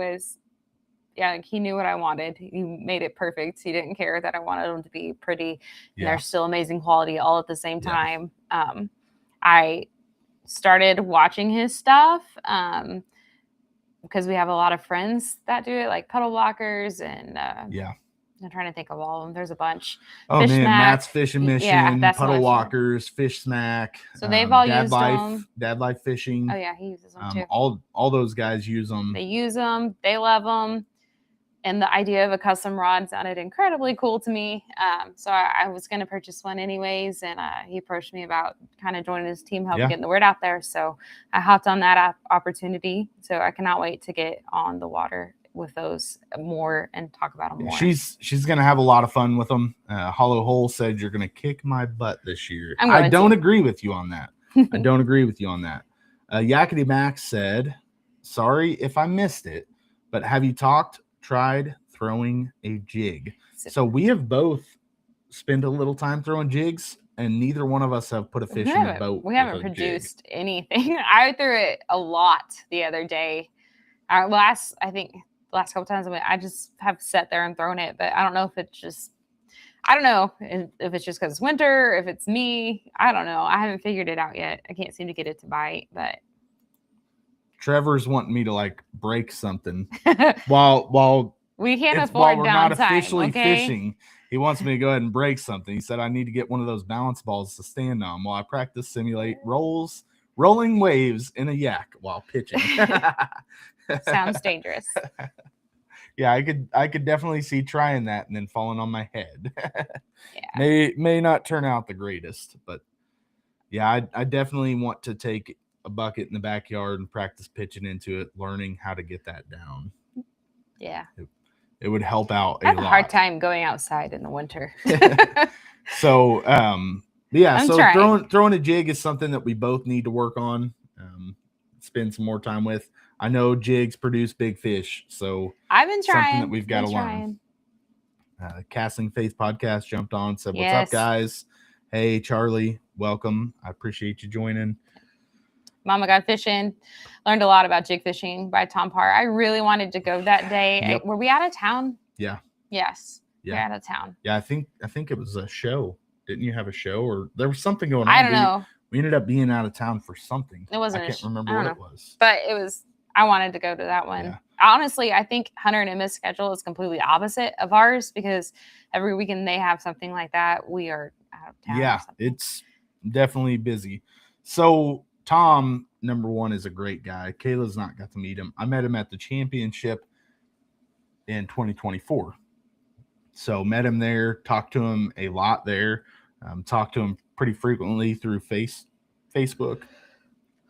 knew what I wanted. He made it perfect. He didn't care that I wanted them to be pretty, and they're still amazing quality all at the same time. I started watching his stuff because we have a lot of friends that do it, like Pedal Blockers and I'm trying to think of all of them. There's a bunch. Oh Fish man, Smack. Matt's Fishing Mission, Yeah, that's Puddle the one. Walkers, Fish Smack. So they've all Dad used Life, them. Dad Life Fishing. Oh yeah, he uses them too. All those guys use them. They use them. They love them. And the idea of a custom rod sounded incredibly cool to me. So I was going to purchase one anyways. And he approached me about kind of joining his team, help getting the word out there. So I hopped on that opportunity. So I cannot wait to get on the water with those more and talk about them more. She's going to have a lot of fun with them. Hollow Hole said, you're going to kick my butt this year. I don't agree with you on that. I don't agree with you on that. Yakety Max said, sorry if I missed it, but have you tried throwing a jig? So we have both spent a little time throwing jigs, and neither one of us have put a fish in a boat. We haven't produced anything. I threw it a lot the other day. Last couple times I just have sat there and thrown it, but I don't know if it's just because it's winter, if it's me. I don't know. I haven't figured it out yet. I can't seem to get it to bite, but Trevor's wanting me to like break something while we can't afford we're downtime, not officially fishing. He wants me to go ahead and break something. He said I need to get one of those balance balls to stand on while I practice simulate rolling waves in a yak while pitching. Sounds dangerous. Yeah, I could definitely see trying that and then falling on my head. Yeah. May not turn out the greatest, but yeah, I definitely want to take a bucket in the backyard and practice pitching into it, learning how to get that down. Yeah. It would help out I have a hard time going outside in the winter. So, yeah, I'm so trying. throwing a jig is something that we both need to work on, spend some more time with. I know jigs produce big fish, so I've been trying. Something that we've got to learn. Casting Faith Podcast jumped on, said, "What's up, guys? Hey, Charlie, welcome. I appreciate you joining." Mama Got Fishing. Learned a lot about jig fishing by Tom Parr. I really wanted to go that day. Yep. Were we out of town? Yeah. Yes. Yeah. We're out of town. Yeah, I think it was a show. Didn't you have a show, or there was something going on? I don't know. We ended up being out of town for something. It wasn't. I can't remember what it was. But it was. I wanted to go to that one. Yeah. Honestly, I think Hunter and Emma's schedule is completely opposite of ours because every weekend they have something like that. We are out of town. Yeah, it's definitely busy. So Tom, number one, is a great guy. Kayla's not got to meet him. I met him at the championship in 2024. So met him there, talked to him a lot there, talked to him pretty frequently through Facebook.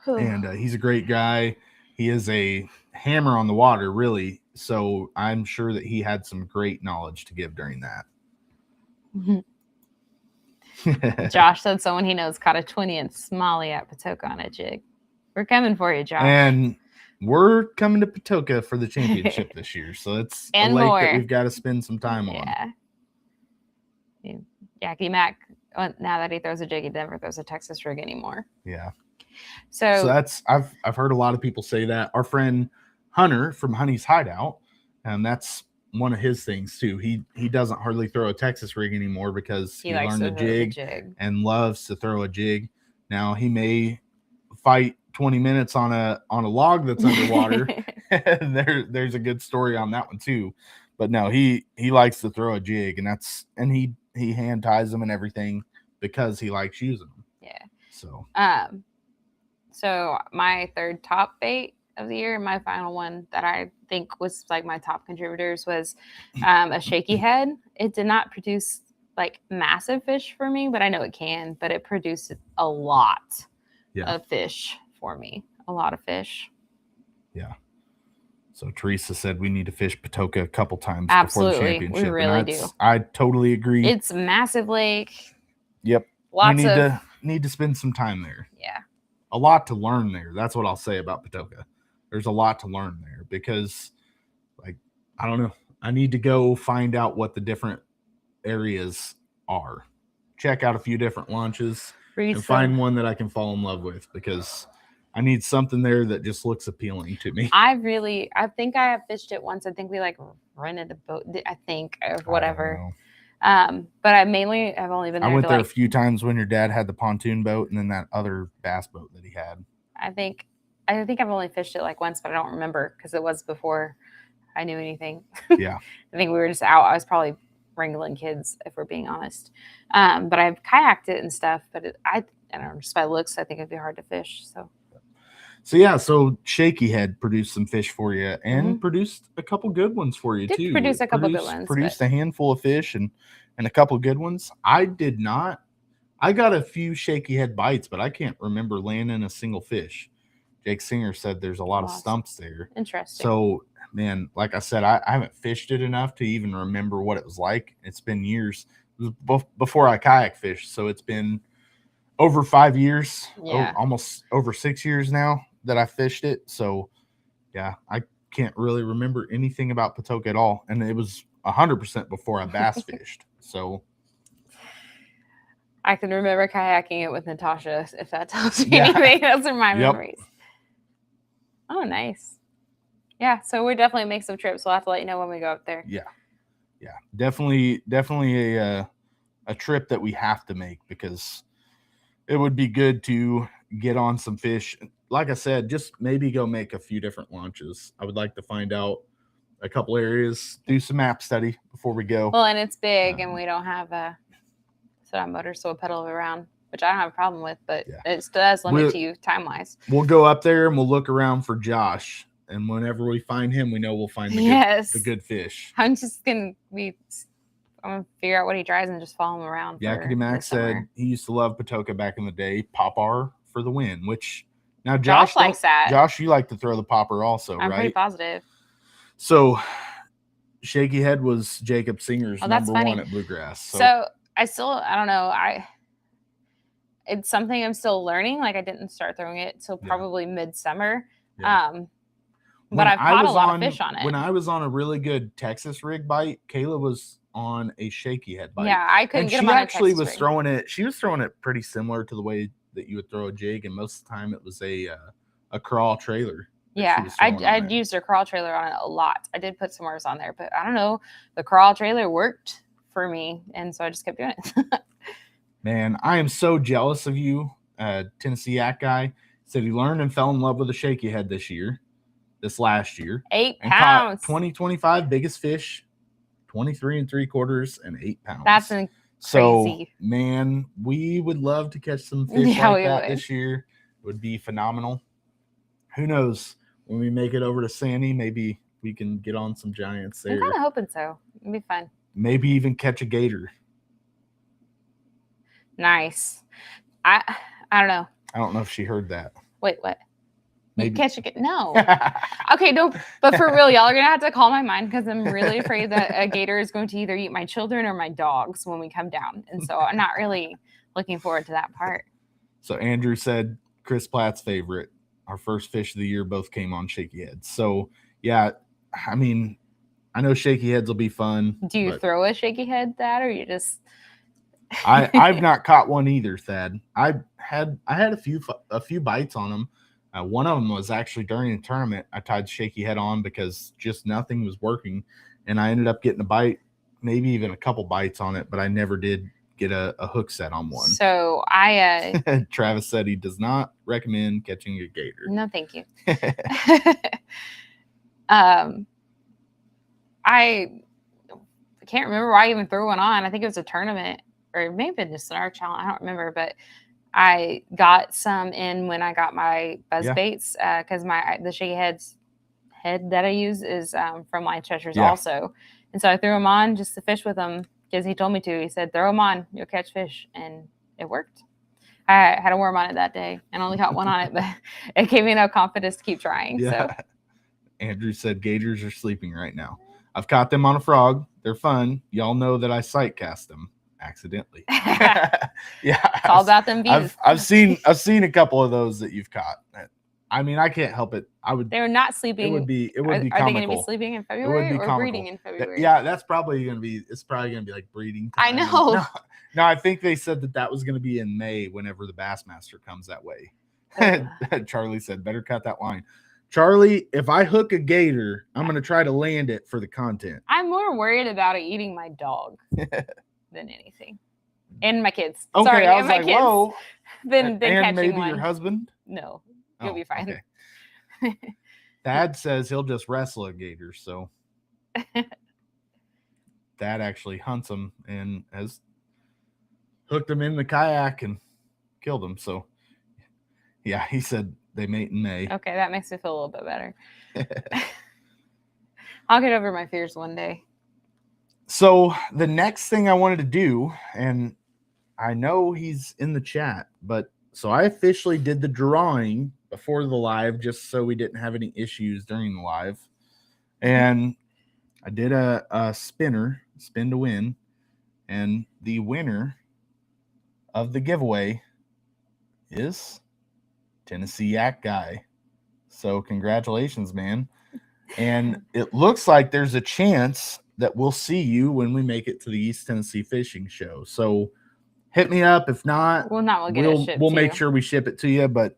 And he's a great guy. He is a hammer on the water, really. So I'm sure that he had some great knowledge to give during that. Josh said someone he knows caught a 20-inch smallie at Patoka on a jig. We're coming for you, Josh. And we're coming to Patoka for the championship this year. So it's a lake that we've got to spend some time on. Yeah. Yakety Mac, now that he throws a jig, he never throws a Texas rig anymore. Yeah. So that's I've heard a lot of people say that. Our friend Hunter from Honey's Hideout, and that's one of his things too. He doesn't hardly throw a Texas rig anymore because he learned a jig and loves to throw a jig. Now he may fight 20 minutes on a log that's underwater. There's a good story on that one too. But no, he likes to throw a jig, and he hand ties them and everything because he likes using them. Yeah. So my third top bait of the year, my final one that I think was like my top contributors was a shaky head. It did not produce like massive fish for me, but I know it can, but it produced a lot of fish for me. A lot of fish. Yeah. So Teresa said we need to fish Patoka a couple times before the championship. We really do. I totally agree. It's a massive lake. Yep. We need to spend some time there. Yeah. A lot to learn there. That's what I'll say about Patoka. There's a lot to learn there because, like, I don't know. I need to go find out what the different areas are. Check out a few different launches and find one that I can fall in love with because I need something there that just looks appealing to me. I think I have fished it once. I think we like rented a boat, I think, or whatever. But I've only been there. I went there a few times when your dad had the pontoon boat and then that other bass boat that he had. I think I've only fished it like once, but I don't remember because it was before I knew anything. Yeah. I think we were just out. I was probably wrangling kids, if we're being honest. But I've kayaked it and stuff. But I don't know, just by looks, I think it'd be hard to fish. So yeah, so Shaky Head produced some fish for you and Mhm. produced a couple good ones for you Did too. produce It a couple good ones, Produced but- a handful of fish and a couple good ones. I did not. I got a few Shaky Head bites, but I can't remember landing a single fish. Jake Singer said there's a lot of Awesome. stumps there. Interesting. So, man, like I said, I haven't fished it enough to even remember what it was like. It's been years. It was before I kayak fished, so it's been over 5 years, Yeah. almost over 6 years now that I fished it. So, yeah, I can't really remember anything about Patoka at all, and it was 100% before I bass fished. So, I can remember kayaking it with Natasha, if that tells me Yeah. anything. Those are my Yep. memories. Oh, nice. Yeah, so we definitely make some trips. We'll have to let you know when we go up there. yeah, definitely a trip that we have to make because it would be good to get on some fish. Like I said, just maybe go make a few different launches. I would like to find out a couple areas, do some map study before we go. Well, and it's big, and we don't have a motor, so we'll pedal around, which I don't have a problem with, but Yeah. it does limit to you time-wise. We'll go up there and we'll look around for Josh, and whenever we find him, we know we'll find the good fish. I'm just gonna figure out what he tries and just follow him around. Yakety Max said he used to love Patoka back in the day. Popper for the win, which now Josh likes that. Josh, you like to throw the popper also, I'm right? pretty positive. So Shaky Head was Jacob Singer's that's number funny. one at Bluegrass. So I don't know. It's something I'm still learning. Like I didn't start throwing it till probably midsummer. Yeah. But I've caught a lot of fish on it. When I was on a really good Texas rig bite, Kayla was on a Shaky Head bite. Yeah, I couldn't get him on a Texas rig. Throwing it. She was throwing it pretty similar to the way that you would throw a jig, and most of the time it was a crawl trailer. Yeah, I'd used a crawl trailer on it a lot. I did put some worms on there, but I don't know. The crawl trailer worked for me, and so I just kept doing it. Man, I am so jealous of you. Tennessee Yak guy said he learned and fell in love with a Shaky Head this last year. 8 and pounds. Caught 2025 biggest fish, 23 3/4 and 8 pounds. That's crazy. So, man, we would love to catch some fish like that this year. It would be phenomenal. Who knows? When we make it over to Sandy, maybe we can get on some giants there. I'm kind of hoping so. It'd be fun. Maybe even catch a gator. Nice. I don't know. I don't know if she heard that. Wait, what? Maybe. You catch a gator? No. Okay, no. But for real, y'all are gonna have to calm my mind because I'm really afraid that a gator is going to either eat my children or my dogs when we come down, and so I'm not really looking forward to that part. So Andrew said Chris Platt's favorite. Our first fish of the year both came on Shaky Heads. So yeah, I mean, I know Shaky Heads will be fun. Do you throw a Shaky Head, Thad, or you just? I've not caught one either, Thad. I had a few bites on them. One of them was actually during the tournament. I tied Shaky Head on because just nothing was working, and I ended up getting a bite, maybe even a couple bites on it, but I never did get a hook set on one. So Travis said he does not recommend catching a gator. No, thank you. I can't remember why I even threw one on. I think it was a tournament, or it may have been just an art challenge. I don't remember, but I got some in when I got my buzz baits because the Shaky head that I use is from Line Cheshires also, and so I threw them on just to fish with them because he told me to. He said, "Throw them on, you'll catch fish," and it worked. I had a worm on it that day and only got one on it, but it gave me enough confidence to keep trying. Yeah. So. Andrew said gators are sleeping right now. I've caught them on a frog. They're fun. Y'all know that I sight cast them accidentally. Yeah, it's all about them bees. I've seen a couple of those that you've caught. I mean, I can't help it. They're not sleeping. It would be Are comical. They going to be sleeping in February or comical. Breeding in February? Yeah, that's probably going to be. It's probably going to be like breeding time. I know. No, I think they said that was going to be in May whenever the Bassmaster comes that way. Charlie said, "Better cut that line." Charlie, if I hook a gator, I'm going to try to land it for the content. I'm more worried about it eating my dog than anything. And my kids. Okay, Sorry, I was and my like, kids. whoa. Than catching maybe one. Your husband? No, you'll be fine. Okay. Dad says he'll just wrestle a gator, so. dad actually hunts them and has hooked them in the kayak and killed them. So yeah, he said they mate in May. Okay, that makes me feel a little bit better. I'll get over my fears one day. So the next thing I wanted to do, and I know he's in the chat, but so I officially did the drawing before the live just so we didn't have any issues during the live. And I did a spin to win. And the winner of the giveaway is Tennessee Yak Guy. So congratulations, man. And it looks like there's a chance that we'll see you when we make it to the East Tennessee Fishing Show. So hit me up. If not, we'll make sure we ship it to you, but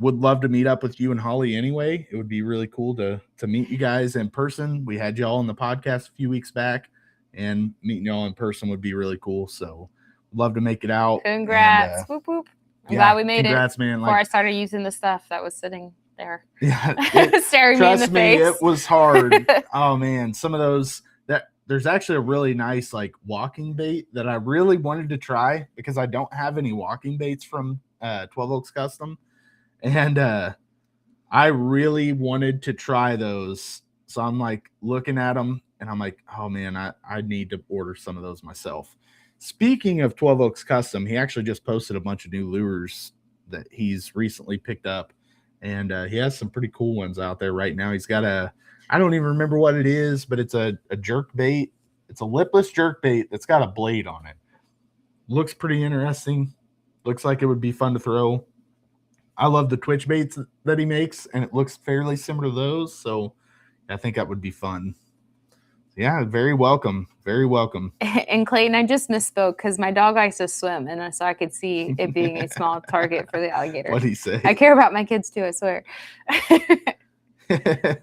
would love to meet up with you and Holly anyway. It would be really cool to meet you guys in person. We had y'all on the podcast a few weeks back, and meeting y'all in person would be really cool. So love to make it out. Congrats. And, whoop, whoop. I'm glad we made congrats, it man. before I started using the stuff that was sitting there. Yeah, staring me in the face. It was hard. Oh man, some of those there's actually a really nice like walking bait that I really wanted to try because I don't have any walking baits from 12 Oaks Custom, and I really wanted to try those. So I'm like looking at them and I'm like, oh man, I need to order some of those myself. Speaking of 12 Oaks Custom, he actually just posted a bunch of new lures that he's recently picked up. And he has some pretty cool ones out there right now. He's got I don't even remember what it is, but it's a jerk bait. It's a lipless jerk bait that's got a blade on it. Looks pretty interesting. Looks like it would be fun to throw. I love the twitch baits that he makes, and it looks fairly similar to those. So I think that would be fun. Yeah, very welcome. Very welcome. And Clayton, I just misspoke because my dog likes to swim, and so I could see it being a small target for the alligator. What'd he say? I care about my kids too, I swear.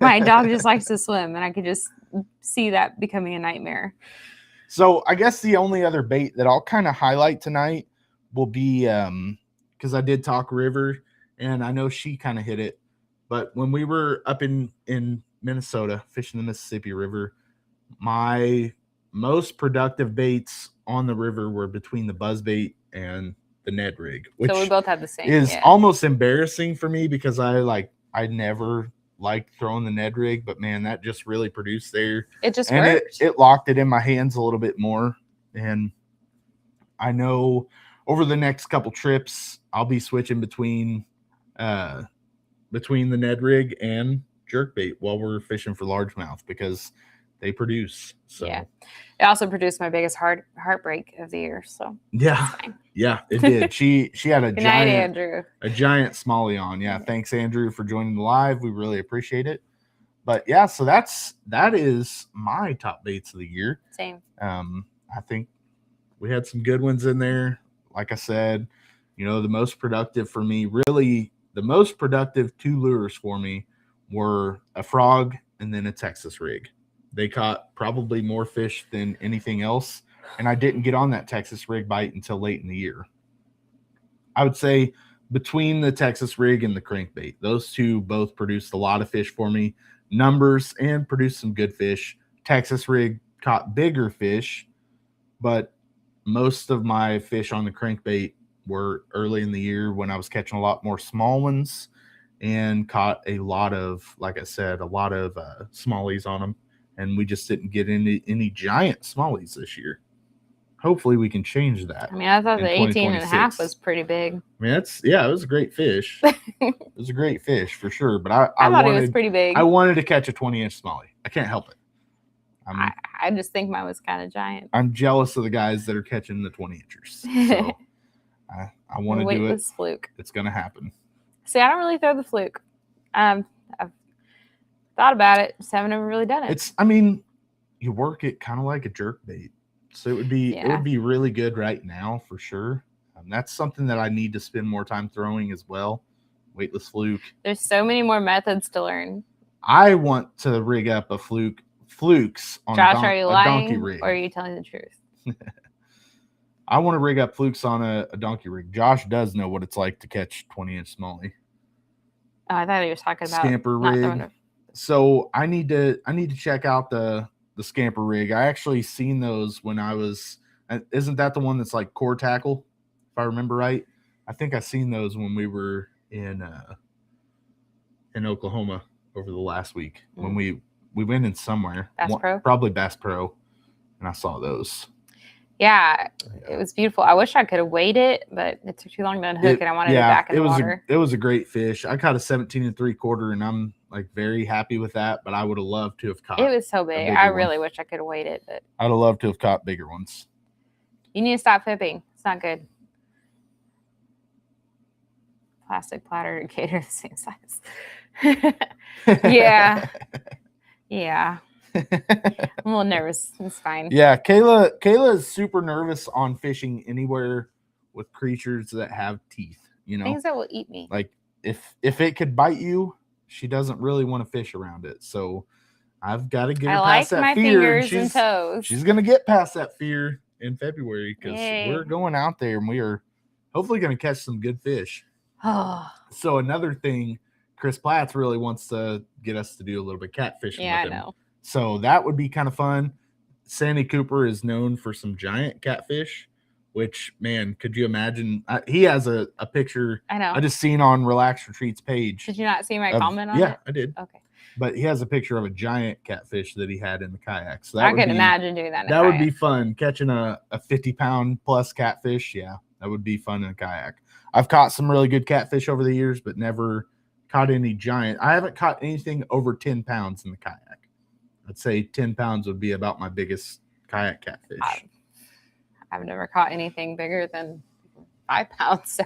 My dog just likes to swim, and I could just see that becoming a nightmare. So I guess the only other bait that I'll kind of highlight tonight will be because I did talk River, and I know she kind of hit it. But when we were up in Minnesota fishing the Mississippi River, my most productive baits on the river were between the buzzbait and the Ned rig, which so we both have the same. Is almost embarrassing for me because I never liked throwing the Ned rig, but man, that just really produced there. It just worked. It locked it in my hands a little bit more. And I know over the next couple trips, I'll be switching between the Ned rig and jerkbait while we're fishing for largemouth because they produce. So yeah, it also produced my biggest heartbreak of the year. So yeah, it did. She had a Andrew. A giant smallie on. Yeah, thanks Andrew for joining the live. We really appreciate it. But yeah, so that is my top baits of the year. Same. I think we had some good ones in there. Like I said, the most productive for me, really the most productive two lures for me were a frog and then a Texas rig. They caught probably more fish than anything else. And I didn't get on that Texas rig bite until late in the year. I would say between the Texas rig and the crankbait, those two both produced a lot of fish for me, numbers, and produced some good fish. Texas rig caught bigger fish, but most of my fish on the crankbait were early in the year when I was catching a lot more small ones and caught a lot of, like I said, a lot of smallies on them. And we just didn't get any giant smallies this year. Hopefully we can change that. I mean, I thought the 18.5 was pretty big. I mean, it was a great fish. It was a great fish for sure. But I thought it was pretty big. I wanted to catch a 20-inch smallie. I can't help it. I just think mine was kind of giant. I'm jealous of the guys that are catching the 20-inchers. So I want to do it. Fluke. It's going to happen. See, I don't really throw the fluke. I've thought about it. Just haven't ever really done it. You work it kind of like a jerk bait. So it would be really good right now for sure. That's something that I need to spend more time throwing as well. Weightless fluke. There's so many more methods to learn. I want to rig up a flukes on Josh, are you lying, donkey rig. Or are you telling the truth? I want to rig up flukes on a donkey rig. Josh does know what it's like to catch 20-inch smallie. Oh, I thought he was talking about scamper rig. So I need to check out the Scamper rig. I actually seen those when I was. Isn't that the one that's like core tackle? If I remember right, I think I seen those when we were in Oklahoma over the last week when we went in somewhere. Bass Pro? Probably Bass Pro, and I saw those. Yeah, it was beautiful. I wish I could have weighed it, but it took too long to unhook, and I wanted it back in the water. It was a great fish. I caught a 17 3/4, and I'm like very happy with that. But I would have loved to have caught. It was so big. I really wish I could have weighed it, but I'd have loved to have caught bigger ones. You need to stop fibbing. It's not good. Plastic platter and gator the same size. Yeah. Yeah. I'm a little nervous. It's fine. Yeah, Kayla is super nervous on fishing anywhere with creatures that have teeth. You know, things that will eat me. Like if it could bite you, she doesn't really want to fish around it. So I've got to get her past that my fear. Fingers and toes. She's gonna get past that fear in February because we're going out there and we are hopefully gonna catch some good fish. Oh. So another thing, Chris Platts really wants to get us to do a little bit catfishing with him. Yeah, I know. So that would be kind of fun. Sandy Cooper is known for some giant catfish, which, man, could you imagine? He has a picture. I know. I just seen on Relax Retreats page. Did you not see my comment on it? Yeah, I did. Okay. But he has a picture of a giant catfish that he had in the kayak. So I could imagine doing that in a kayak. That would be fun. Catching a 50-pound plus catfish. Yeah, that would be fun in a kayak. I've caught some really good catfish over the years, but never caught any giant. I haven't caught anything over 10 pounds in the kayak. I'd say 10 pounds would be about my biggest kayak catfish. I've never caught anything bigger than 5 pounds. So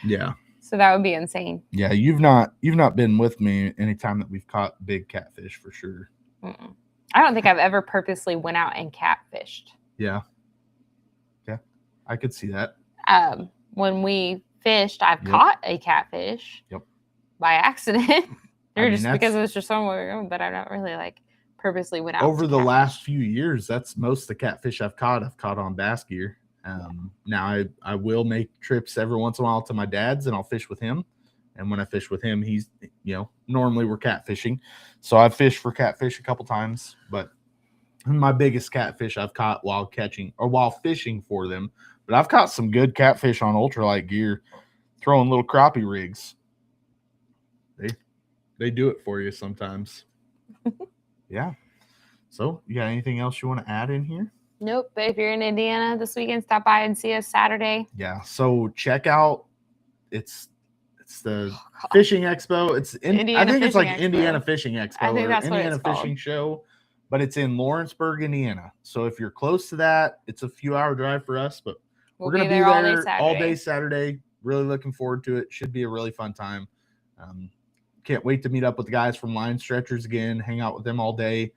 yeah. So that would be insane. Yeah, you've not been with me anytime that we've caught big catfish for sure. Mm-mm. I don't think I've ever purposely went out and catfished. Yeah. Yeah, I could see that. When we fished, I've caught a catfish. Yep. By accident. Because it was just somewhere, but I don't really like purposely went out. Over the last few years, that's most of the catfish I've caught on Bass Gear. Now I will make trips every once in a while to my dad's and I'll fish with him. And when I fish with him, he's, normally we're catfishing. So I've fished for catfish a couple times, but my biggest catfish I've caught while fishing for them. But I've caught some good catfish on ultralight gear, throwing little crappie rigs. They do it for you sometimes. Yeah. So you got anything else you want to add in here? Nope. But if you're in Indiana this weekend, stop by and see us Saturday. Yeah. So check out it's the Fishing Expo. It's it's like Expo. Indiana Fishing Expo. I think that's Indiana what it's Fishing called. Show, but it's in Lawrenceburg, Indiana. So if you're close to that, it's a few hour drive for us, but we're gonna be there all day Saturday. Really looking forward to it. Should be a really fun time. Can't wait to meet up with the guys from Line Stretchers again, hang out with them all day,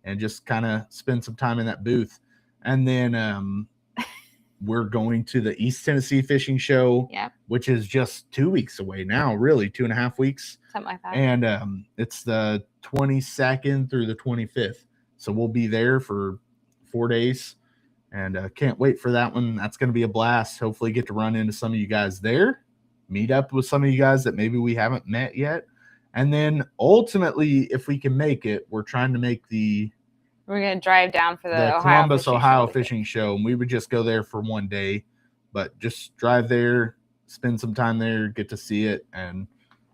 and just kind of spend some time in that booth. And then we're going to the East Tennessee Fishing Show, which is just 2 weeks away now, really, 2.5 weeks. Something like that. And it's the 22nd through the 25th. So we'll be there for 4 days. And can't wait for that one. That's going to be a blast. Hopefully get to run into some of you guys there, meet up with some of you guys that maybe we haven't met yet. And then ultimately, if we can make it, we're trying to make we're going to drive down for the Columbus, Ohio Fishing Show. And we would just go there for 1 day, but just drive there, spend some time there, get to see it and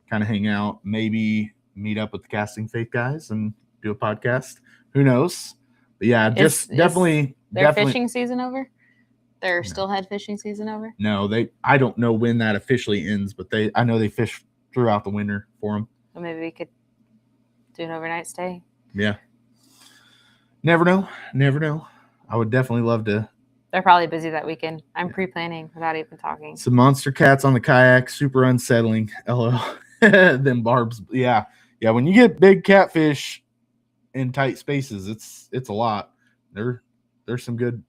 kind of hang out, maybe meet up with the Casting Faith guys and do a podcast. Who knows? But yeah, definitely. Their fishing season over? Their steelhead fishing season over? No, I don't know when that officially ends, but I know they fish throughout the winter for them. Well, maybe we could do an overnight stay. Yeah. Never know. I would definitely love to. They're probably busy that weekend. I'm pre-planning without even talking. Some monster cats on the kayak, super unsettling. LOL. Them barbs. Yeah. Yeah. When you get big catfish in tight spaces, it's a lot. There's some good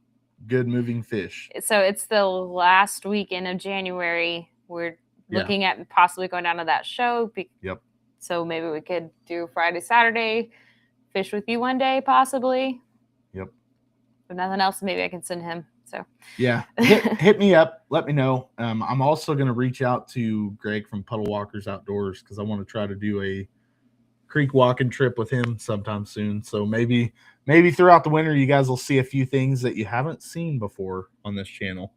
moving fish. So it's the last weekend of January. We're looking at possibly going down to that show. Yep. So maybe we could do Friday, Saturday, fish with you 1 day, possibly. Yep. If nothing else, maybe I can send him. So yeah, hit me up. Let me know. I'm also going to reach out to Greg from Puddle Walkers Outdoors because I want to try to do a creek walking trip with him sometime soon. So maybe throughout the winter, you guys will see a few things that you haven't seen before on this channel,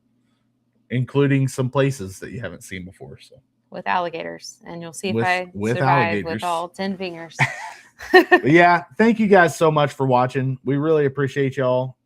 including some places that you haven't seen before. So with alligators, and you'll see if With- I with survive alligators. with all 10 fingers. But yeah, thank you guys so much for watching. We really appreciate y'all.